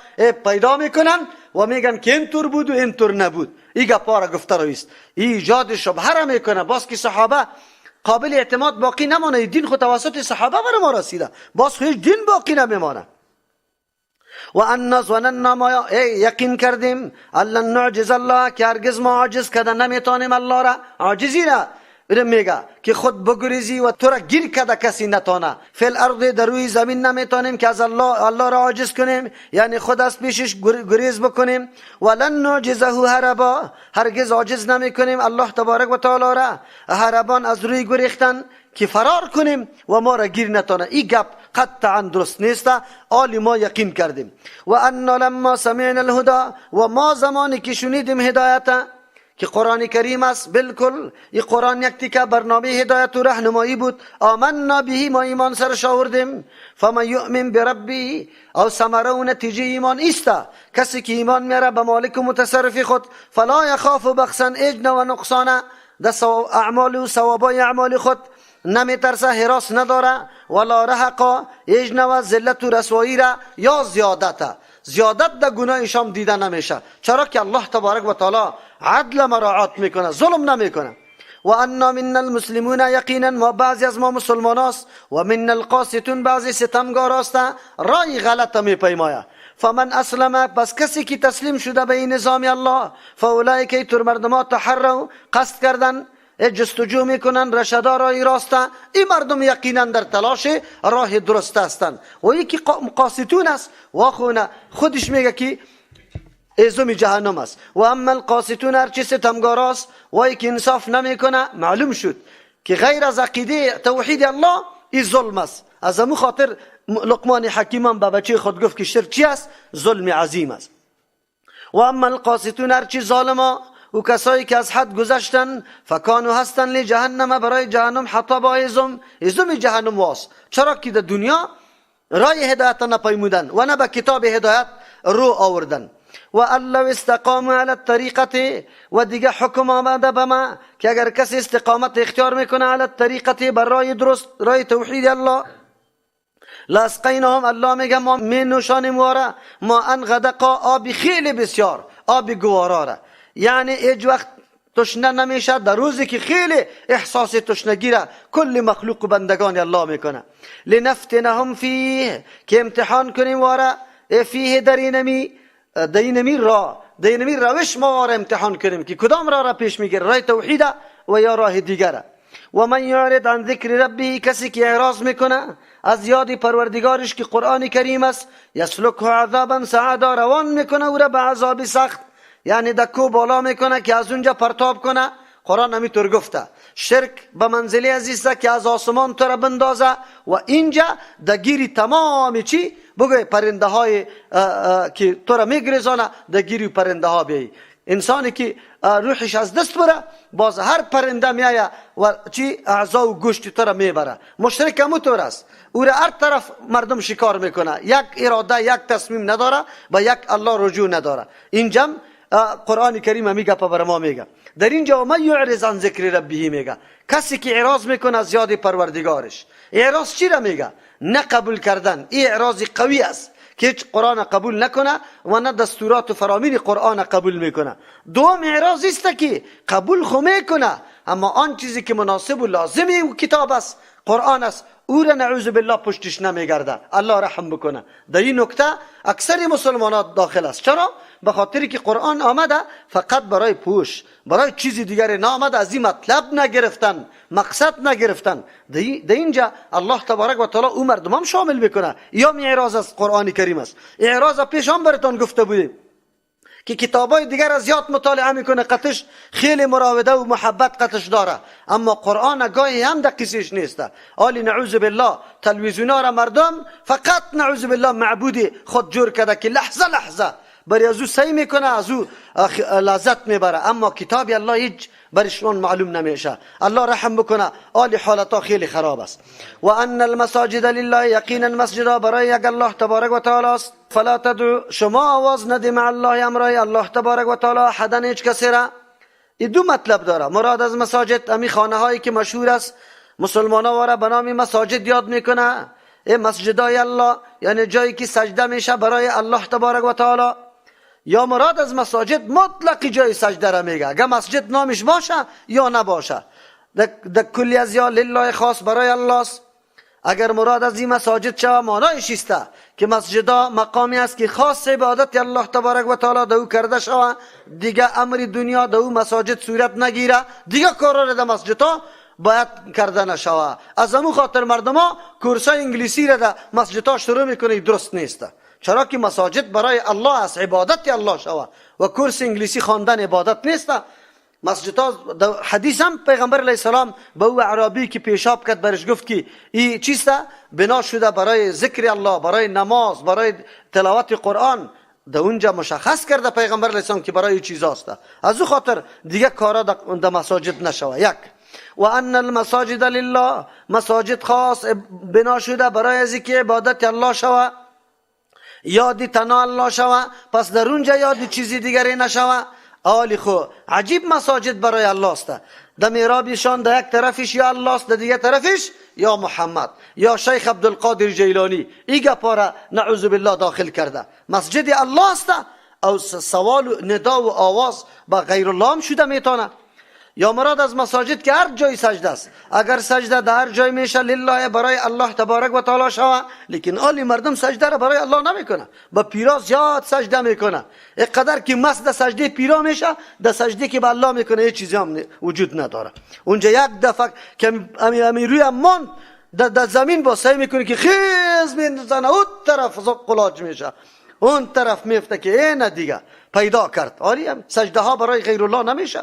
پیدا میکنن و میگن که اینطور بود و اینطور نبود. این گپا را گفته رویست، این ایجاد شبهه را میکنه. باز که صحابه قابل اعتماد باقی نمانه، دین خود توسط صحابه بر ما رسیده، باز هیچ دین باقی نمیمانه. و ان ظننا، ما یقین کردیم، الله نعجز الله، که هرگز ما عاجز کده نمیتونیم الله را. عاجزی را میگه که خود بگریزی و تو را گیر کده کسی نتانه. فی الارض، در روی زمین نمیتونیم که از الله را عاجز کنیم، یعنی خود از پیشش گریز بکنیم. ولن نعجزه هربا، هرگز عاجز نمیکنیم الله تبارک و تعالی را هربان، از روی گریختن که فرار کنیم و ما را گیر نتانه. این گپ قطعا درست نیست. آلی ما یقین کردیم. و ان لما سمعنا الهدى، و ما زمانی که شنیدیم هدایت که قرآن کریم است، بالکل این قرآن یک تیکه برنامه هدایت و راهنمایی بود، آمنا به، ما ایمان سرش آوردیم. فمن یؤمن بربی، او ثمره و نتیجه ایمان است کسی که ایمان میاره به مالک و متصرف خود، فلا یخاف بخسا اجن و نقصان، در اعمال و ثوابای اعمال خود نمی ترسه، حراس نداره، ولا رهقا اجن و ذلت و رسوایی را یا زیادت در گناهش هم دیده نمیشه. چرا که الله تبارک و تعالی عدل مراعات میکنه، ظلم نمیکنه. و انا من المسلمون، یقینا ما بعضی از ما مسلمان است، و من القاسطون، بعضی ستمگار است، رای غلط میپیماید. فمن اسلم، پس کسی که تسلیم شده به این نظام الله، فاولئک، ایتور مردم تحروا، قصد کردن، جستجو میکنن رشدا راه راسته، این مردم یقینا در تلاش راه درست هستند. و یکی قاسطون است و خودش میگه که ازم جهنم است. و اما القاسطون، هرچی ستمگار است و یکی انصاف نمیکنه، معلوم شد که غیر از عقیده توحید الله این ظلم است. از همون خاطر لقمان حکیم به بچه خود گفت که شرک چی است؟ ظلم عظیم است. و اما القاسطون، هرچی ظالما و کسایی که از حد گذشتن، فکانو هستن لی جهنم، برای جهنم حطبا، ازم جهنم واس. چرا که در دنیا رای هدایت نپیمودن و نه به کتاب هدایت رو آوردن. و الله استقاموا علی الطریقه، و دیگه حکم آمده به ما که اگر کسی استقامت اختیار میکنه علی الطریقه، بر رای درست، رای توحید الله، لاسقینهم، الله میگه ما می نوشانیم واره، ما ان غدقا، آبی خیلی بسیار، آبی گوارا. یعنی هیچ وقت تشنه نمیشه در روزی که خیلی احساس تشنگی را کل مخلوق و بندگان الله میکنه. لنفتنهم فیه، که امتحان کنیم واره فیه، در اینمی روش ما واره امتحان کنیم که کدام را پیش میگیره، راه توحید و یا راه دیگره. و من یعرض عن ذکر ربه، کسی که اعراض میکنه از یاد پروردگارش که قرآن کریم است، یسلکه عذابا سعدا، روان میکنه او را به عذاب سخت، یعنی دکو بالا میکنه که از اونجا پرتاب کنه. قرآن همینطور گفته شرک به منزله عزیزه که از آسمان تو را بندازه و اینجا دگیری تمامی چی بگوی پرنده های که تو را میگریزانه، دگیری پرنده ها بیایی. انسانی که روحش از دست بره باز هر پرنده میایه و چی اعضا و گوشت تو را میبره. مشرک هم طور است، او را هر طرف مردم شکار میکنه، یک اراده یک تصمیم نداره و یک الله رجوع نداره. اینجا قرآن کریم میگه بر ما میگه در اینجا ما یعرض عن ذکر ربه میگه کسی که اعراض میکنه از یاد پروردگارش. اعراض چی را میگه؟ نه قبول کردن. این اعراض قوی است که هیچ قرآن قبول نکنه و نه دستورات و فرامین قرآن قبول میکنه. دوم اعراض است که قبول خو میکنه اما آن چیزی که مناسب و لازمی و کتاب است قرآن است او را نعوذ بالله پشتش نمیگرده. الله رحم بکنه. در این نکته اکثر مسلمانان داخل است. چرا؟ به خاطری که قرآن آمده فقط برای پوش، برای چیزی دیگری نآمده، از این مطلب نگرفتن، مقصد نگرفتن. در اینجا الله تبارک و تعالی او مردم شامل میکنه. یا اعراض از قرآن کریم است. اعراض پیش هم براتون گفته بودیم که کتابای دیگر از زیاد مطالعه میکنه، قطش خیلی مراوده و محبت قطش داره، اما قرآن گاهی هم دقیقش نیسته. آلی نعوذ بالله تلویزیونا را مردم فقط نعوذ بالله معبود خود جور کرده که لحظه لحظه برای از او سعی میکنه، از او لذت میبره، اما کتاب الله هیچ برشون معلوم نمیشه. الله رحم بکنه. آلی حالتا خیلی خراب است. و ان المساجد لله، یقینا مسجد برای یک الله تبارک و تعالی است. فلا تدعو، شما آواز ندی مع الله امرای الله تبارک و تعالی حدا هیچ کسی را. این دو مطلب داره. مراد از مساجد امی خانه هایی که مشهور است مسلمان ها واره به نام مساجد یاد میکنه. این مسجدای الله یعنی جایی که سجده میشه برای الله تبارک و تعالی. یا مراد از مساجد مطلق جای سجده را میگه، اگر مسجد نامش باشه یا نباشه. در کلی از یا لله خاص برای الله است. اگر مراد از این مساجد شوه معنایش است که مسجدها مقامی است که خاص عبادت الله تبارک و تعالی دو کرده شوه، دیگه امر دنیا دو مساجد صورت نگیره، دیگه کارا در مسجدها باید کرده نشوه. از همون خاطر مردم ها کورسای انگلیسی را در مسجدها شروع میکنه، درست نیست. چرا که مساجد برای الله است، عبادت الله شوه و کورس انگلیسی خواندن عبادت نیست. مسجد ها حدیث هم پیغمبر علیه السلام به او اعرابی که پیشاب کرد برش گفت که این چیست؟ بنا شده برای ذکر الله، برای نماز، برای تلاوت قرآن. در اونجا مشخص کرده پیغمبر علیه السلام که برای چیز است. از او خاطر دیگه کارا در مساجد نشوه. یک و ان المساجد لله، مساجد خاص بنا شده برای از که عبادت الله شوه، یادی تنها الله شوه، پس در اونجا یادی چیزی دیگری نشوه. آلی خو عجیب مساجد برای الله است. در میرابشان در یک طرفش یا الله است، در دیگه طرفش یا محمد یا شیخ عبدالقادر جیلانی. ایگا پارا نعوذ بالله داخل کرده. مسجد الله است او سوال و ندا و آواز با غیر الله هم شده میتونه. یا مراد از مساجد که هر جای سجده است. اگر سجده در هر جای میشه لله برای الله تبارک و تعالی شوه، لیکن آلی مردم سجده را برای الله نمیکنه، با پیرا زیاد سجده میکنه. اینقدر که مست در سجده پیرا میشه، در سجده که به الله میکنه هیچ چیزی هم وجود نداره. اونجا یک دفعه که امی روی امان در زمین با سعی میکنه که خیز میزنه، اون طرف قلاج میشه، اون طرف میفته که این دیگه پیدا کرد. آلی سجده ها برای غیر الله نمیشه.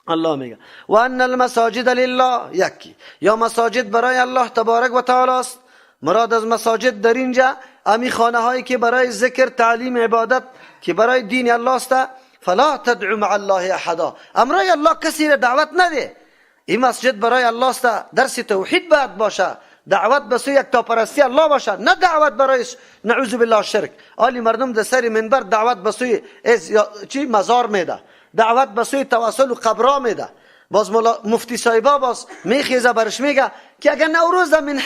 الله میگه و ان المساجد لله، یکی یا مساجد برای الله تبارک و تعالی است. مراد از مساجد در اینجا امی خانه هایی که برای ذکر، تعلیم، عبادت که برای دین الله است. فلا تدعو مع الله احدا، امرای الله کسی را دعوت نده. این مسجد برای الله است، درس توحید باید باشه، دعوت به سوی یکتاپرستی الله باشه، نه دعوت برای نعوذ بالله شرک. آلی مردم در سر منبر دعوت به سوی چی مزار میده، دعوت به سوی توسل و قبرا میده. باز مفتی صاحبا باز میخیزه برش میگه که اگر نوروز من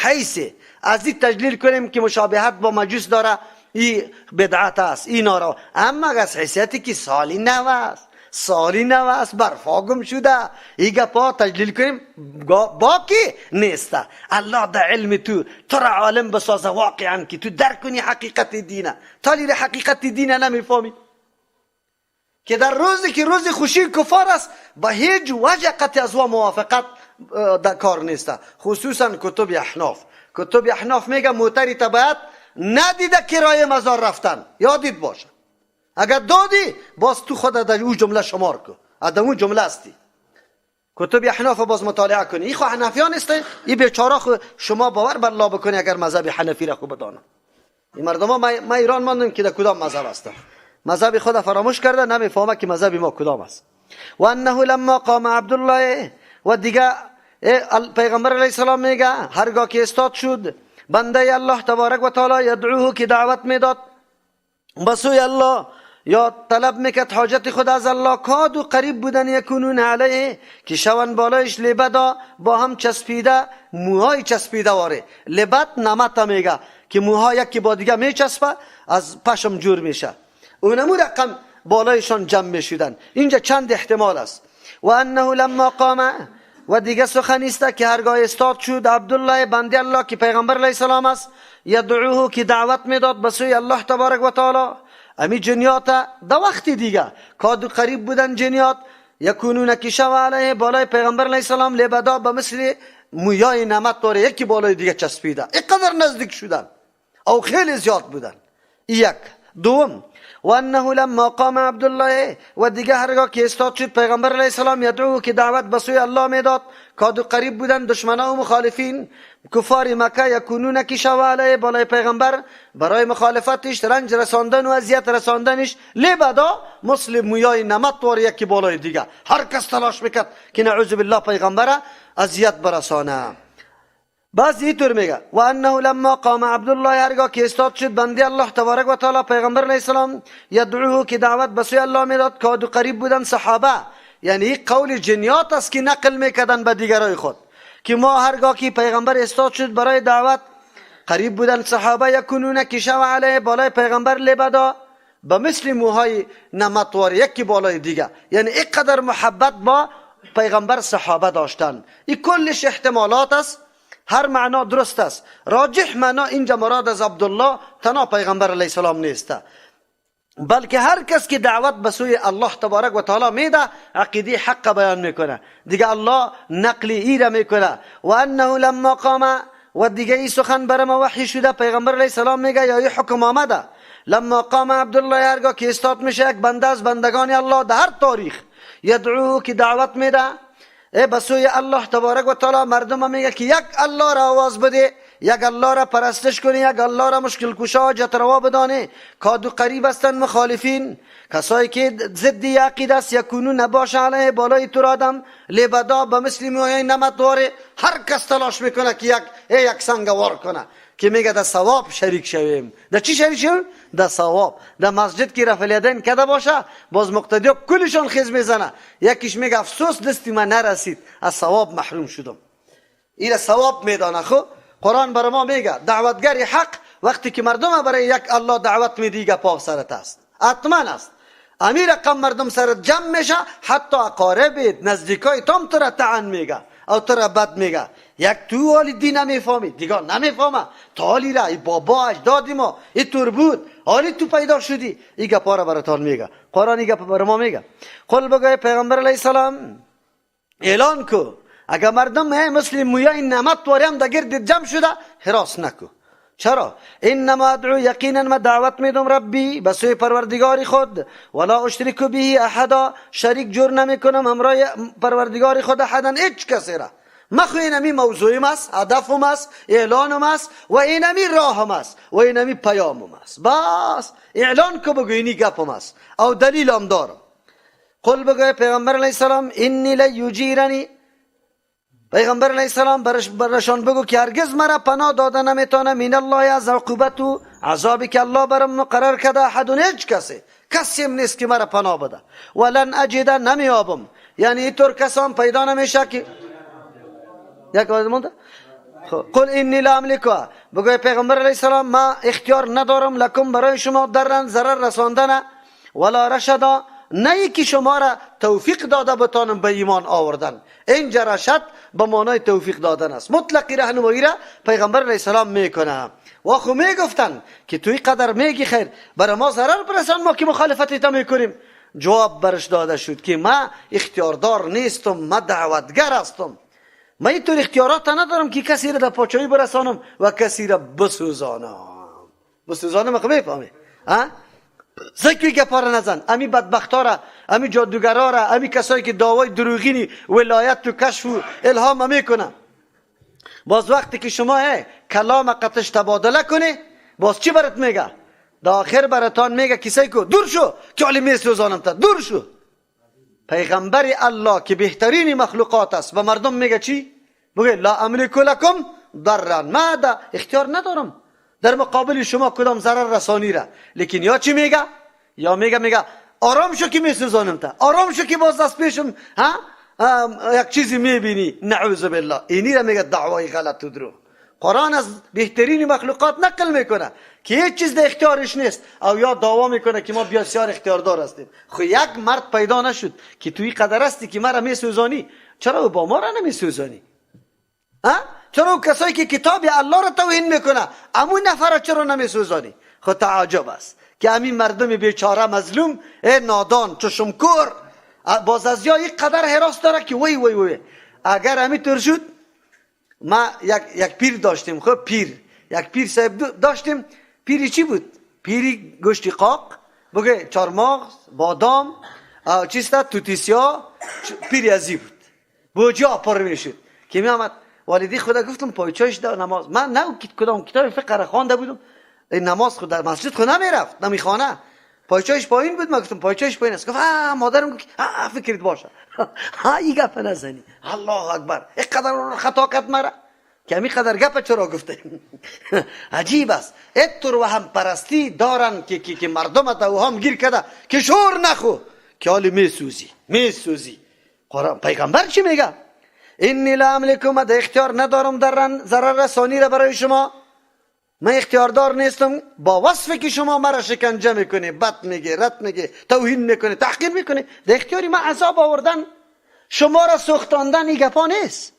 حیث از این تجلیل کنیم که مشابهت با مجوس داره، این بدعت است، این ناروا. اما از حیثیتی که سالی نو است برفا گم شده، ایگه پا تجلیل کنیم باقی نیسته. الله در علم تو را عالم بسازه واقعا که تو درک کنی حقیقت دینه. تالی حقیقت دینه نمیفهمی که در روزی که روز خوشی کفار است با هیچ وجه قطع از و موافقت در کار نیست. خصوصا کتب احناف میگه موتری تبعت ندیده کرای مزار رفتن، یادید باشه. اگر دادی باز تو خود در اون جمله شمار کن، در اون جمله استی. کتب احناف باز مطالعه کنی. این خو حنفیان است، این بیچاره خو شما باور بر الله بکنی اگر مذهب حنفی را خوب بدانه. این مردم ما ایران ماندیم که در کدام مذهب هستن. مذهب خود فراموش کرده، نمیفهمه که مذهب ما کدام است. و انه لما قام عبدالله، و دیگه پیغمبر علیه السلام میگه هرگاه که استاد شد بنده الله تبارک و تعالی یدعوه که دعوت میداد بسوی الله یا طلب میکرد حاجت خود از الله، کادو قریب بودن یکونون علیه که شون بالایش لبدا با هم چسبیده، موهای چسبیده واره. لبد نمت میگه که موها یکی با دیگه میچسبه از پشم جور میشه، اونمو رقم بالایشان جمع میشدن. اینجا چند احتمال است. و انه لما قام، و دیگه سخن است که هرگاه استاد شد عبدالله بنده الله که پیغمبر علیه السلام است، یدعوه که دعوت میداد به سوی الله تبارک و تعالی. امی جنیات در وقت دیگه کادو قریب بودن جنیات یکونون که شو علیه بالای پیغمبر علیه السلام لبدا به مثل مویای نمت داره، یکی بالای دیگه چسبیده، اینقدر نزدیک شدن او خیلی زیاد بودن. یک. دوم، و انه لما قام عبدالله، و دیگه هرگاه که استاد شد پیغمبر علیه السلام یدعو که دعوت به سوی الله میداد، کادو قریب بودن دشمنا و مخالفین کفار مکه یکونون که شو علیه بالای پیغمبر برای مخالفتش رنج رساندن و اذیت رساندنش لبدا مسلم مویای نمت وار یکی بالای دیگه، هر کس تلاش میکرد که نعوذ بالله پیغمبر اذیت برسانه. بعض اینطور میگه و انه لما قام عبدالله، هرگاه که استاد شد بنده الله تبارک و تعالی پیغمبر علیه السلام یدعوه که دعوت به سوی الله میداد، کادو قریب بودن صحابه. یعنی این قول جنیات است که نقل میکردن به دیگرای خود که ما هرگاه که پیغمبر استاد شد برای دعوت قریب بودن صحابه یکونون که شو علیه بالای پیغمبر لبدا به مثل موهای نمتوار یکی بالای دیگه. یعنی اینقدر محبت با پیغمبر صحابه داشتن. این کلش احتمالات است، هر معنا درست است. راجح معنا اینجا مراد از عبدالله تنها پیغمبر علیه السلام نیست، بلکه هر کس که دعوت به سوی الله تبارک و تعالی میده عقیده حق بیان میکنه دیگه، الله نقلی ایره میکنه. و انه لما قام، و دیگه این سخن برام وحی شده پیغمبر علیه السلام میگه یا این حکم آمده. لما قام عبدالله، هرگاه که استاد میشه یک بنده از بندگان الله در هر تاریخ یدعو که دعوت میده به سوی الله تبارک و تعالی، مردم میگه که یک الله را آواز بده، یک الله را پرستش کنی، یک الله را مشکل کشا حاجت روا بدانه. کادو قریب هستند مخالفین، کسایی که ضد عقیده است، یکونون نباشه علیه بالای تو آدم لبدا به مثل موهای نمت واره. هر کس تلاش میکنه که یک سنگ وار کنه که میگه در ثواب شریک شویم. در چی شریک شویم؟ در ثواب. در مسجد که رفع الیدین کده باشه باز مقتدیا کلشون خیز میزنه، یکیش میگه افسوس دستی من نرسید از ثواب محروم شدم. این ثواب میدانه. خب قرآن برای ما میگه دعوتگر حق وقتی که مردم برای یک الله دعوت میدیگه پا سرت است، حتما است. امیر رقم مردم سرت جمع میشه، حتی اقاربت نزدیکای تام تو را طعن میگه او تو را بد میگه. یک تو حالی دی نمیفهمی دیگه نمیفهمه، تا حالی را ای بابا اجدادی ما ای طور بود حالی تو پیدا شدی، ای گپا را براتان میگه. قرآن ای گپا برای ما میگه. قل بگوی پیغمبر علیه السلام اعلان کو اگر مردم مسلم مویای نمت واریم در گرد جمع شده حراس نکو. چرا؟ انما ادعو، یقینا ما دعوت میدم ربی به سوی پروردگار خود، ولا اشرک به احدا، شریک جور نمیکنم همراه پروردگار خود احدا هیچ کسی را. مخو اینمی موضوعیم است، هدفم است، اعلانم است و اینمی راهم است و اینمی پیامم است. بس اعلان کو بگو اینی گپم است او دلیلم دارم. قل بگو پیغمبر علیه السلام انی لیجیرنی، پیغمبر علیه السلام برشان بگو که هرگز مرا پناه داده نمیتونه من الله از عقوبت و عذابی که الله برم مقرر کرده احد، هیچ کسی نیست که مرا پناه بده. ولن اجد، نمیابم، یعنی اینطور کسان پیدا نمیشه که یک آیه مونده. قل انی لا املک، بگو پیغمبر علیه السلام ما اختیار ندارم لکم برای شما درن ضرر رساندن ولا رشدا، نه که شما را توفیق داده بتانم به ایمان آوردن. اینجا رشد به معنای توفیق دادن است. مطلقی راهنمایی را پیغمبر علیه السلام میکنه. و خو میگفتن که توی قدر میگی خیر برای ما ضرر برسان ما که مخالفتی تا میکنیم. جواب برش داده شد که ما اختیاردار نیستم، ما دعوتگر هستم. من اینطور اختیارات ندارم که کسی را در پاچایی برسانم و کسی را بسوزانم. خب میفهمی؟ ذکری گپا را نزن. امی بدبختا را، امی جادوگرا را، امی کسایی که دعوای دروغینی ولایت و کشف و الهام میکنن، باز وقتی که شما کلام قطش تبادله کنی باز چی برات میگه؟ در آخر براتان میگه کسی کو دور شو که علی میسوزانم تا دور شو. پیغمبر الله که بهترین مخلوقات است و مردم میگه چی؟ بگه لا املک لکم ضرا، ما دا اختیار ندارم در مقابل شما کدام ضرر رسانی را. لیکن یا چی میگه؟ یا میگه آرام شو که میسوزانم تا، آرام شو که باز دست پیشم یک چیزی میبینی. نعوذ بالله. اینی را میگه دعوای غلط و دروغ. قرآن از بهترین مخلوقات نقل میکنه که هیچ چیز در اختیارش نیست، او یا دعوا میکنه که ما بسیار اختیاردار هستیم. خو یک مرد پیدا نشد که توی قدر هستی که مرا میسوزانی، چرا با ما را نمیسوزانی؟ چرا کسایی که کتاب الله را توهین میکنه امون نفر چرا نمیسوزانی؟ خود تعجب است که همین مردم بیچاره مظلوم نادان چشمکور باز از یا یک قدر حراس داره که وی وی وی. اگر همینطور شد، ما یک پیر داشتیم، خب یک پیر صاحب داشتیم. پیری چی بود؟ پیری گوشت قاق، بگه چارمغز، بادام، چیستا توتیسیا، پیری ازی بود. بوجا پر میشد که می آمد والدی خدا گفتم پایچایش در نماز. من نه کدام کتاب فقه را خوانده بودم، این نماز خود در مسجد خود نمیرفت، نمیخوانه. پایچایش پایین بود. من گفتم پایچایش پایین است. گفت مادرم گفت فکرت باشه این گپ نزنی. الله اکبر. اینقدر خطا کرد مرا که همین قدر گپ چرا گفته؟ عجیب است. اتر و هم پرستی دارن که مردم تا هم گیر کرده که شور نخو که حالی میسوزی. قرآن پیغمبر چی میگه؟ اینی لا املک، من اختیار ندارم در ضرر رسانی را برای شما. من اختیاردار نیستم با وصفی که شما مرا شکنجه میکنی، بد میگی، رد میگی، توهین میکنی، تحقیر میکنی. در اختیاری من عذاب آوردن، شما را سوختاندن این گپا نیست.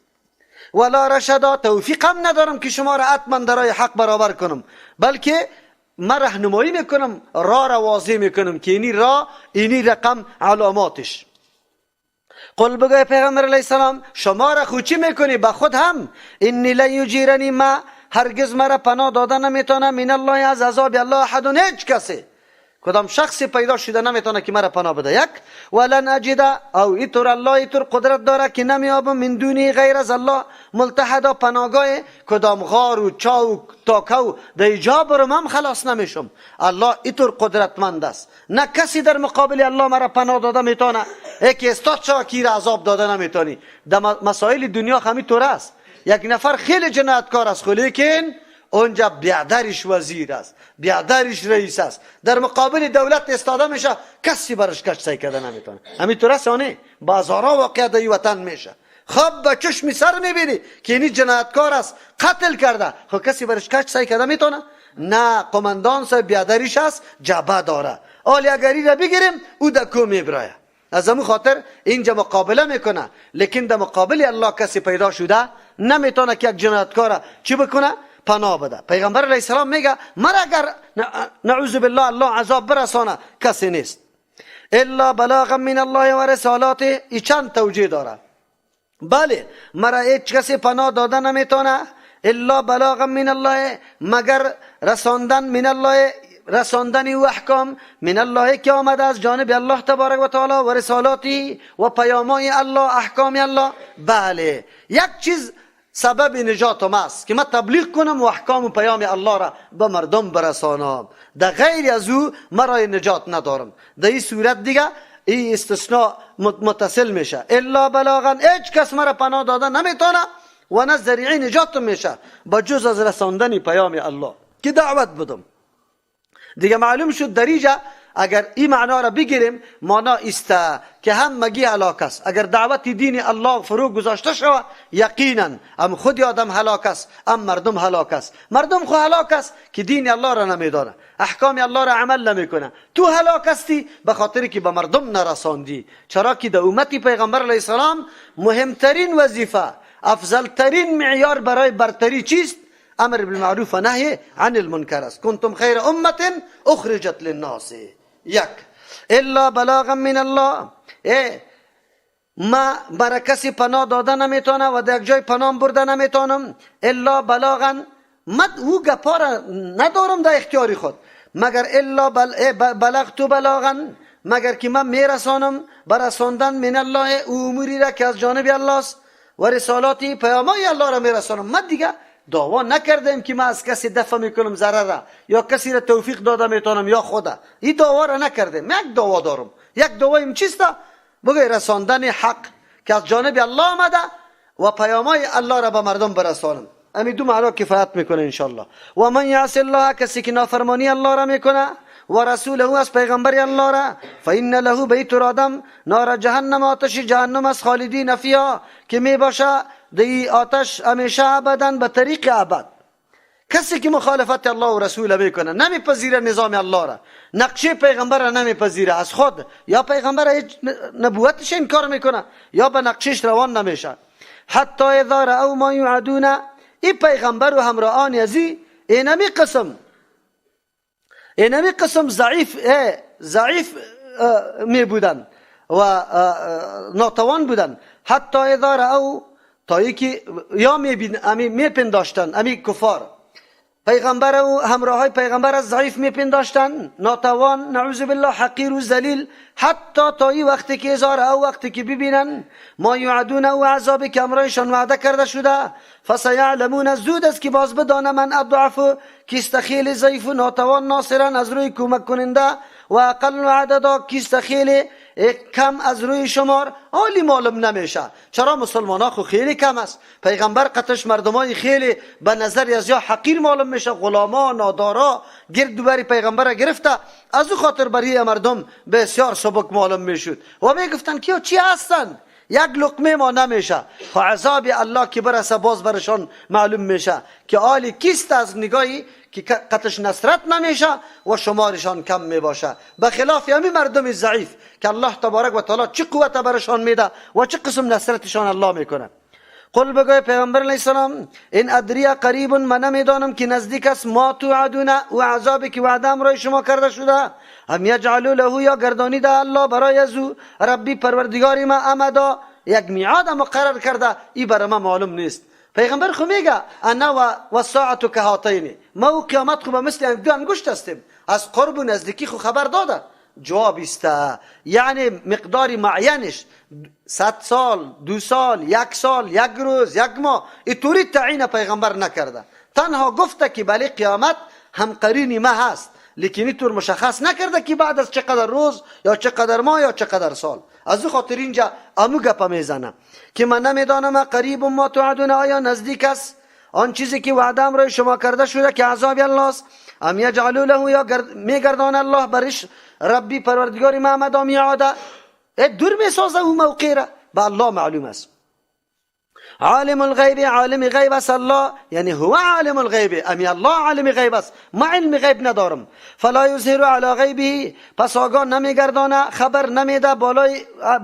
ولا رشدا، توفیقم ندارم که شما را حتما در راه حق برابر کنم، بلکه من راهنمایی میکنم، راه را واضح میکنم که اینی رقم علاماتش. قل بگوی پیغمبر علیه السلام شما را خود چی میکنی؟ با خود هم اینی لن یجیرنی، ما هرگز مرا پناه دادن نمیتونه من الله، از عذاب الله احد، هیچ کسی کدام شخصی پیدا شده نمیتونه که مرا پناه بده. یک ولن اجد، او ایطور الله ایطور قدرت داره که نمیابم من دونی غیر از الله ملتحدا، پناهگاه کدام غار و چاو تاکو در جا برم هم خلاص نمیشم. الله ایطور قدرتمند است، نه کسی در مقابل الله مرا پناه داده میتونه. یکی استاد شو که عذاب داده نمیتونی. در مسائل دنیا همینطور است. یک نفر خیلی جنایتکار است، لیکن اونجا بیادرش وزیر است، بیادرش رئیس است، در مقابل دولت استاده میشه، کسی برش کشتی کرده نمیتونه. همینطور است یا نه؟ بازارها واقعا در وطن میشه، خب به چشم سر میبینی که اینی جنایتکار است، قتل کرده، خب کسی برش کشتی کرده میتونه؟ نه. قماندان صاحب بیادرش است، جبهه داره، آلیگری را بگیریم او دکو میبرایه. از همون خاطر اینجا مقابله میکنه، لیکن در مقابل الله کسی پیدا شده نمیتونه که یک جنایتکار چی بکنه؟ پناه بده. پیغمبر علیه السلام میگه مرا اگر نعوذ بالله الله عذاب برسانه کسی نیست الا بلاغا من الله و رسالاته. ای چند توجیه داره. بله، مرا هیچ کسی پناه داده نمیتونه الا بلاغا من الله، مگر رساندن من الله، رساندن و احکام من الله که آمده از جانب الله تبارک و تعالی و رسالاتی و پیامای الله، احکام الله. بله، یک چیز سبب نجاتم است که من تبلیغ کنم و احکام و پیام الله را به مردم برسانم. در غیر از او مرا نجات ندارم. در این صورت دیگه این استثناء متصل میشه. الا بلاغا، هیچ کس مرا پناه داده نمیتونه و نه ذریعه نجاتم میشه بجز از رساندن پیام الله که دعوت بدم. دیگه معلوم شد در اینجا اگر این معنا را بگیریم، معنا است که هم مگی هلاک است. اگر دعوت دین الله فرو گذاشته شود، یقینا هم خود آدم هلاک است، هم مردم هلاک است. مردم خود هلاک است که دین الله را نمیدانه، احکام الله را عمل نمیکنه. تو هلاک استی به خاطری که به مردم نرساندی. چرا که در امت پیغمبر علیه السلام مهمترین وظیفه، افضلترین معیار برای برتری چیست؟ امر بالمعروف و نهی عن المنکر است. کنتم خیر امه اخرجت للناس. یک الا بلاغا من الله، ما برای کسی پناه داده نمیتونه و در یک جای پناه برده نمیتونم. الا بلاغا، من او گپا را ندارم در اختیاری خود، مگر الا بلغت بلاغا، مگر که من میرسانم برساندن من الله اموری را که از جانب الله است و رسالاتی، پیامای الله را میرسانم. من دیگه دعوا نکردیم که ما از کسی دفع میکنم ضرر یا کسی را توفیق داده میتونم یا خدا. این دعوا را نکردیم. یک دعوا دارم. یک دعوایم چیست؟ بگوی رساندن حق که از جانب الله آمده و پیامای الله را به مردم برسانم. امی دو معنا کفایت میکنه انشالله. و من یعص الله، کسی که نافرمانی الله را میکنه و رسوله از پیغمبر الله را، فإن له بیت آدم نار جهنم، آتش جهنم از خالدین فیها، که می باشه دی آتش همیشه ابدا به طریق ابد. کسی که مخالفت الله و رسول میکنه، نمیپذیره نظام الله را، نقشه پیغمبر را نمیپذیره، از خود یا پیغمبر نبوتش انکار میکنه یا به نقشش روان نمیشه. حتی اذا رأوا ما یوعدون، این پیغمبر و همراهان ازی اینمی قسم ضعیف می بودن و ناتوان بودن. حتی اذا رأوا، تا یکی یا می پنداشتن امی کفار پیغمبر و همراه های پیغمبر از ضعیف میپنداشتن، ناتوان، نعوذ بالله، حقیر و ذلیل. حتی تا این وقتی که وقتی که ببینن ما یعدون او عذابی که امرایشان وعده کرده شده، فسیعلمون، زود است که باز بدانه من اضعف، کیست خیلی ضعیف و ناتوان، ناصرن از روی کمک کننده، و اقل عددا، کیست خیلی کم از روی شمار. حالی معلوم نمیشه. چرا مسلمان ها خو خیلی کم است، پیغمبر قطعش مردمای خیلی به نظر از یا حقیر معلوم میشه، غلاما نادارا گرد بری پیغمبر گرفته، از او خاطر برای مردم بسیار سبک معلوم میشد و میگفتن که چی هستن، یک لقمه ما نمیشه. و عذاب الله که برسه باز برشان معلوم میشه که آلی کیست از نگاهی که قطعش نصرت نمیشه و شمارشان کم میباشه، بخلاف همین مردم ضعیف که الله تبارک و تعالی چه قوت برشان میده و چه قسم نصرتشان الله میکنه. قل بگوی پیغمبر علیه السلام، این ادری قریب، من نمیدانم که نزدیک است ما توعدون، و عذابی که وعده امرای شما کرده شده، هم یجعلوا له، یا گردانیده الله برای ازو، ربی پروردگاری ما امدا، یک میعاد مقرر کرده، این برای ما معلوم نیست. پیغمبر خو میگه انا و ساعت کهاتین، ما و قیامت خو به مثل دو انگشت هستیم، از قرب و نزدیکی خو خبر داده. جواب است یعنی مقدار معینش 100 سال، 2 سال، 1 سال، 1 روز، 1 ماه، اینطوری تعیین پیغمبر نکرده. تنها گفته که بله قیامت هم قرینی ما هست، لیکن اینطور مشخص نکرده که بعد از چقدر روز یا چقدر ماه یا چقدر سال. از او خاطر اینجا امو گپا میزنه که من نمیدانم قریب ما توعدون، آیا نزدیک است آن چیزی که وعده امرای شما کرده شده که عذاب الله است، ام یجعلوا له، یا میگردان الله برش ربی پروردگاری ما امدا میعاده، دور میسازه او موقع را، به الله معلوم است. عالم الغیب، عالم غیب است الله، یعنی هو عالم الغیب، امی الله عالم غیب است، ما علم غیب ندارم. فلا یظهر علی غیبه، پس آگاه نمیگردانه، خبر نمیده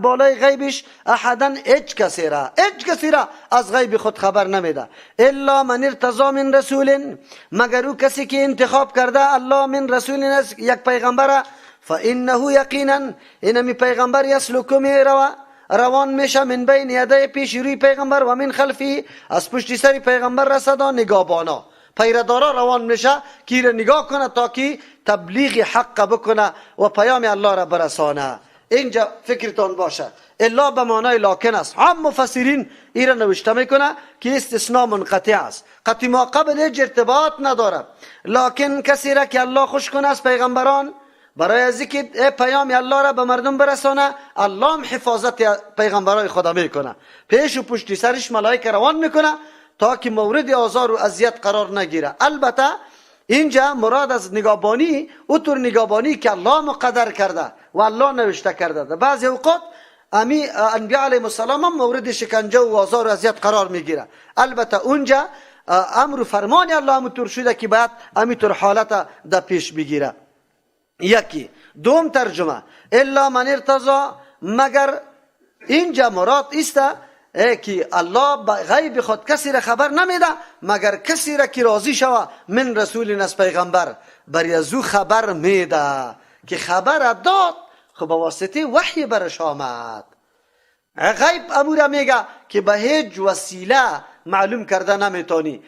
بالای غیبش، احدا، هیچ کسی را از غیب خود خبر نمیده. الا من ارتضی من رسول، مگر او کسی که انتخاب کرده الله من رسول، یک پیغمبر، فانه یقینا، اینمی پیغمبر یسلک روان میشه من بین یده، پیش روی پیغمبر، و من خلفی، از پشت سر پیغمبر رسدا، نگاهبانا، پیردارا روان میشه که را نگاه کنه تا که تبلیغ حق بکنه و پیام الله را برسانه. اینجا فکرتان باشه الا به معنای لکن است. هم مفسرین ایرا نوشته میکنه که استثناء منقطع است، قطع ما قبل هیچ ارتباط نداره. لکن کسی را که الله خوش کنه از پیغمبران، برای از اینکه پیام الله را به مردم برسانه، الله هم حفاظت پیغمبرای خدا میکنه، پیش و پشت سرش ملائکه روان میکنه تا که مورد آزار و اذیت قرار نگیره. البته اینجا مراد از نگهبانی اونطور نگهبانی که الله مقدر کرده و الله نوشته کرده. در بعضی اوقات امی انبیاء علیهم السلام هم مورد شکنجه و آزار و اذیت قرار میگیره. البته اونجا امر و فرمان الله همونطور شده که باید همینطور حالت در پیش بگیره. یکی. دوم ترجمه الا من ارتضی، مگر اینجا مراد است که الله غیب خود کسی را خبر نمیده مگر کسی را که راضی شوه من رسول از پیغمبر، بر ازو خبر میده که خبر داد خب به واسطه وحی برش آمد. غیب امور میگه که به هیچ وسیله معلوم کرده نمیتونی،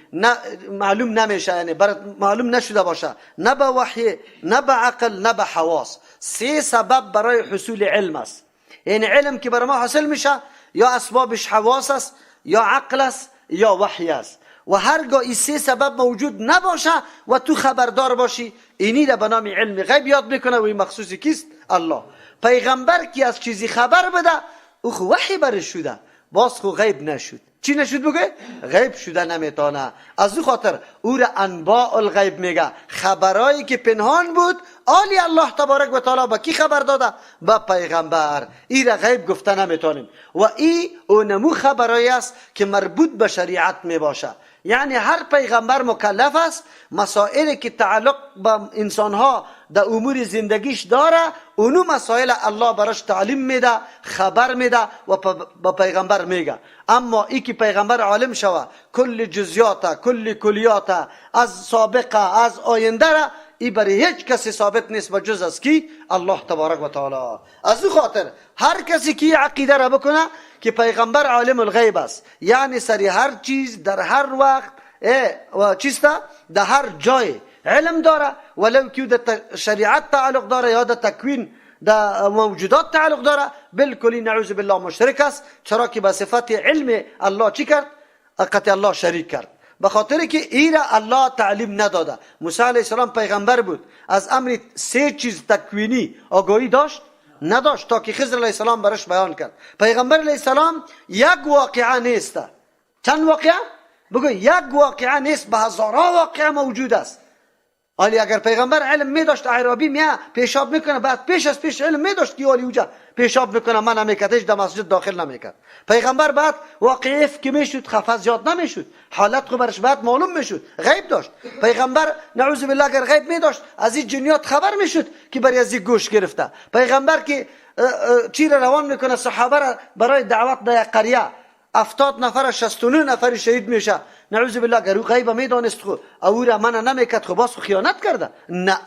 معلوم نمیشه، یعنی معلوم نشده باشه، نه به وحی، نه به عقل، نه به حواس. 3 سبب برای حصول علم است. یعنی علم که برای ما حاصل میشه یا اسبابش حواس است، یا عقل است، یا وحی است. و هرگاه این سه سبب موجود نباشه و تو خبردار باشی، اینی را به نام علم غیب یاد میکنه. و این مخصوصی کیست؟ الله. پیغمبر که از چیزی خبر بده او خو وحی برش شده، باز خو غیب نشد. چی نشد بگه؟ غیب شده نمیتونه. از او خاطر او را انباء الغیب میگه، خبرایی که پنهان بود آلی الله تبارک و تعالی با کی خبر داده؟ با پیغمبر. این را غیب گفته نمیتونیم. و این اونمو خبرایی است که مربوط به شریعت میباشه. یعنی هر پیغمبر مکلف است مسائلی که تعلق با انسانها در امور زندگیش داره اونو مسائل الله براش تعلیم میده، خبر میده و با پیغمبر میگه. اما ای که پیغمبر عالم شوه کل جزیات کل کلیات از سابقه از آینده را، ای برای هیچ کسی ثابت نیست بجز از کی؟ الله تبارک و تعالی. از او خاطر هر کسی که عقیده را بکنه که پیغمبر عالم الغیب است، یعنی سری هر چیز در هر وقت و چیستا در هر جای علم داره، ولو که در شریعت تعلق داره یا در تکوین در موجودات تعلق داره، بالکلی نعوذ بالله مشرک است. چرا که به صفت علم الله چی کرد؟ قطع الله شریک کرد. به خاطر که این را الله تعلیم نداده. موسی علیه السلام پیغمبر بود، از امر سه چیز تکوینی آگاهی داشت؟ نداشت، تا که خضر علیه السلام برش بیان کرد. پیغمبر علیه السلام یک واقعه نیست. چند واقعه؟ بگو یک واقعه نیست، به هزارها واقعه موجود است. ولی اگر پیغمبر علم می داشت اعرابی میا پیشاب میکنه، بعد پیش از پیش علم می داشت که ولی اوجا پیشاب میکنه من نمیکردش در مسجد داخل نمیکرد. پیغمبر بعد واقعه که میشد خفا زیاد نمیشد، حالت خو برش بعد معلوم میشد. غیب داشت پیغمبر، نعوذ بالله اگر غیب می داشت از این جنیات خبر میشد که برای از این گوش گرفته. پیغمبر که چی را روان میکنه صحابه را برای دعوت در یک قریه، 70 نفر 69 نفر شهید میشه. نعوذ بالله اگر او غیب میدانست خو او را من نمیکرد خو باز خیانت کرده. نه،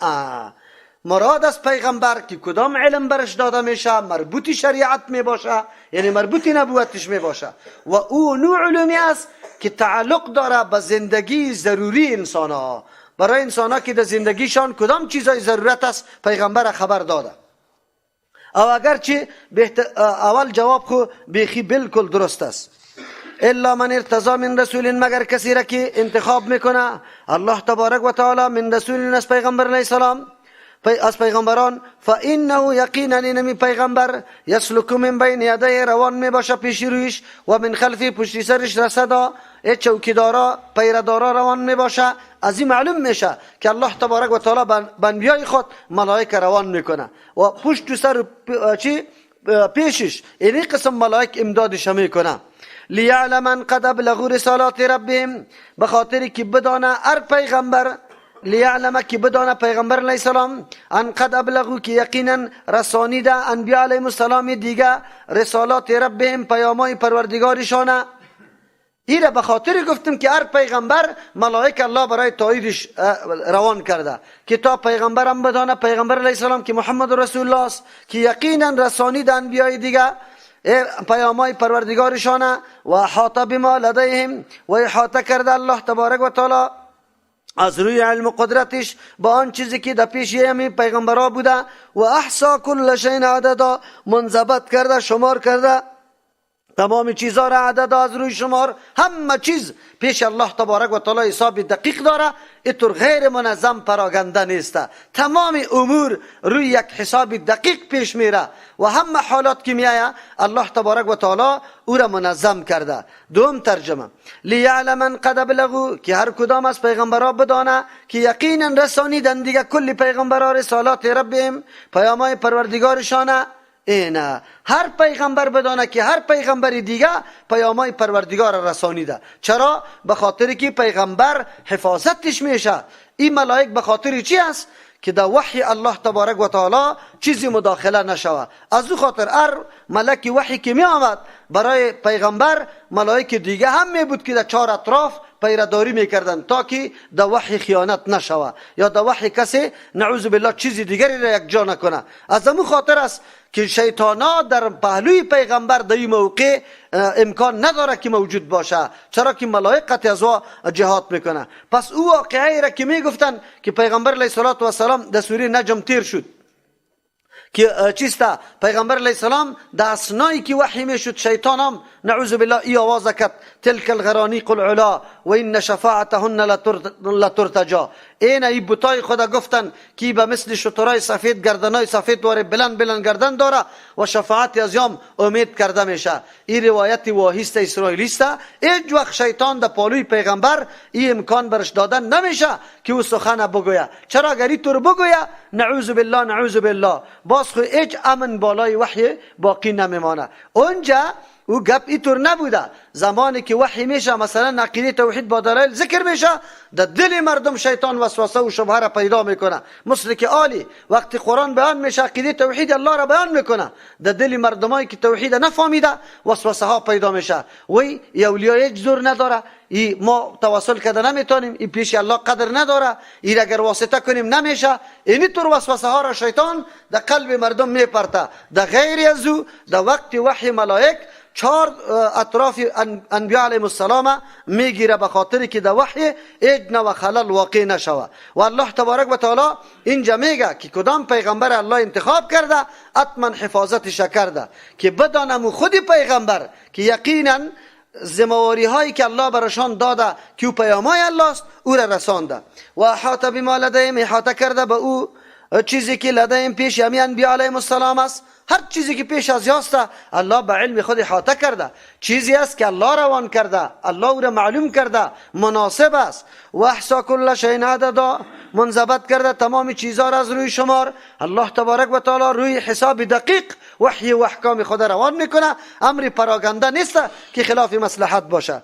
مراد از پیغمبر که کدام علم برش داده میشه مربوطی شریعت میباشه، یعنی مربوطی نبوتش میباشه و او نوع علمی است که تعلق داره به زندگی ضروری انسان ها. برای انسان ها که در زندگیشان کدام چیزای ضرورت است پیغمبر خبر داده. او اگرچه اول جواب خو بیخی بالکل درست است. الا من ارتضی من رسول، مگر کسی را که انتخاب میکنه الله تبارک و تعالی من رسول از پیغمبر علیه السلام، از پیغمبران، فانه یقینا نمی پیغمبر یسلک من بین یدی روان می باشه پیش رویش و من خلفی پشت سرش رصدا چوکیدارا پیردارا روان می باشه. از این معلوم میشه که الله تبارک و تعالی به انبیای خود ملائکه روان میکنه و پشت سر چی پیشش این قسم ملائک امدادش میکنه. لیعلم ان قد ابلغوا رسالات ربهم، بخاطر که بدانه هر پیغمبر، لیعلم که بدانه پیغمبر علیه السلام ان قد ابلغوا که یقینا رسانیده انبیاء علیهم السلام دیگه رسالات ربهم پیامای پروردگارشانه. این را به خاطر گفتم که هر پیغمبر ملائک الله برای تاییدش روان کرده که تا پیغمبرم بدانه پیغمبر علیه السلام که محمد رسول الله است که یقینا رسانید انبیاء دیگه پیامای پروردگارشانه و احاطه بما لدیهم و احاطه کرده الله تبارک و تعالی از روی علم و قدرتش با آن چیزی که در پیش همین پیغمبرها بوده و احصا کل شیء عددا، منضبط کرده شمار کرده تمام چیزها را عدد از روی شمار. همه چیز پیش الله تبارک و تعالی حساب دقیق داره، اینطور غیر منظم پراگنده نیسته. تمام امور روی یک حساب دقیق پیش میره و همه حالات که میایه الله تبارک و تعالی او را منظم کرده. دوم ترجمه لیعلم ان قد ابلغوا، که هر کدام از پیغمبرها بدانه که یقینا رسانیدن دیگه کل پیغمبرها رسالات ربهم پیامای پروردگارشانه. اینه هر پیغمبر بدانه که هر پیغمبر دیگه پیامای پروردگار رسانیده. چرا؟ به خاطر که پیغمبر حفاظتش میشه. این ملائک به خاطر چی است؟ که در وحی الله تبارک و تعالی چیزی مداخله نشوه. از او خاطر هر ملک وحی که می آمد برای پیغمبر، ملائک دیگه هم می بود که در چهار اطراف پیرداری میکردن تا که در وحی خیانت نشوه یا در وحی کسی نعوذ بالله چیزی دیگری را یک جا نکنه. از همون خاطر است که شیطانا در پهلوی پیغمبر در این موقع امکان نداره که موجود باشه، چرا که ملائکت از او جهاد میکنه. پس او واقعی را که میگفتن که پیغمبر علیه السلام در سوره نجم تیر شد که چیستا پیغمبر علیه السلام در اسنایی که وحی میشد شیطان هم نعوذ بالله ای آواز کرد تلک الغرانیق العلا و این شفاعتهن لترتجا. ای بتای خدا گفتن که به مثل شترای سفید گردنای سفید واره بلند بلند گردن داره و شفاعت از یام امید کرده میشه. این روایت واهیست اسرائیلی است. هیچ وقت شیطان در پالوی پیغمبر این امکان برش دادن نمیشه که او سخن بگویه. چرا اگر تو رو بگویه نعوذ بالله نعوذ بالله باز خو هیچ امن بالای وحی باقی نمیمانه. اونجا او گپ اینطور نبوده. زمانی که وحی میشه مثلا عقیده توحید با دلایل ذکر میشه در دل مردم شیطان وسوسه و شبهه را پیدا میکنه. مثل که عالی وقتی قرآن بیان میشه عقیده توحید الله را بیان میکنه در دل مردمایی که توحید نفهمیده وسوسه ها پیدا میشه. وی اولیاء هیچ زور نداره، ما تواصل کرده نمیتونیم، این پیش الله قدر نداره، این اگر واسطه کنیم نمیشه. اینی طور وسوسه ها را شیطان در قلب مردم میپرته. در غیر از او در وقت وحی ملائک 4 اطراف انبیاء علیهم السلام میگیره به خاطر که در وحی هیچ نوع خلل واقع نشوه. و الله تبارک و تعالی اینجا میگه که کدام پیغمبر الله انتخاب کرده حتما حفاظتش کرده که بدانم خود پیغمبر که یقینا ذمه‌واری هایی که الله برشان داده که او پیامای الله است او را رسانده. و احاطه بما لدیهم احاطه کرده به او چیزی که لدیهم پیش همین انبیاء علیهم السلام است. هر چیزی که پیش از یاست الله به علم خود احاطه کرده. چیزی است که الله روان کرده، الله او را معلوم کرده، مناسب است. و احصا کل شیء عددا منضبط کرده تمام چیزها را از روی شمار. الله تبارک و تعالی روی حساب دقیق وحی و احکام خود روان میکنه. امر پراگنده نیست که خلاف مصلحت باشه.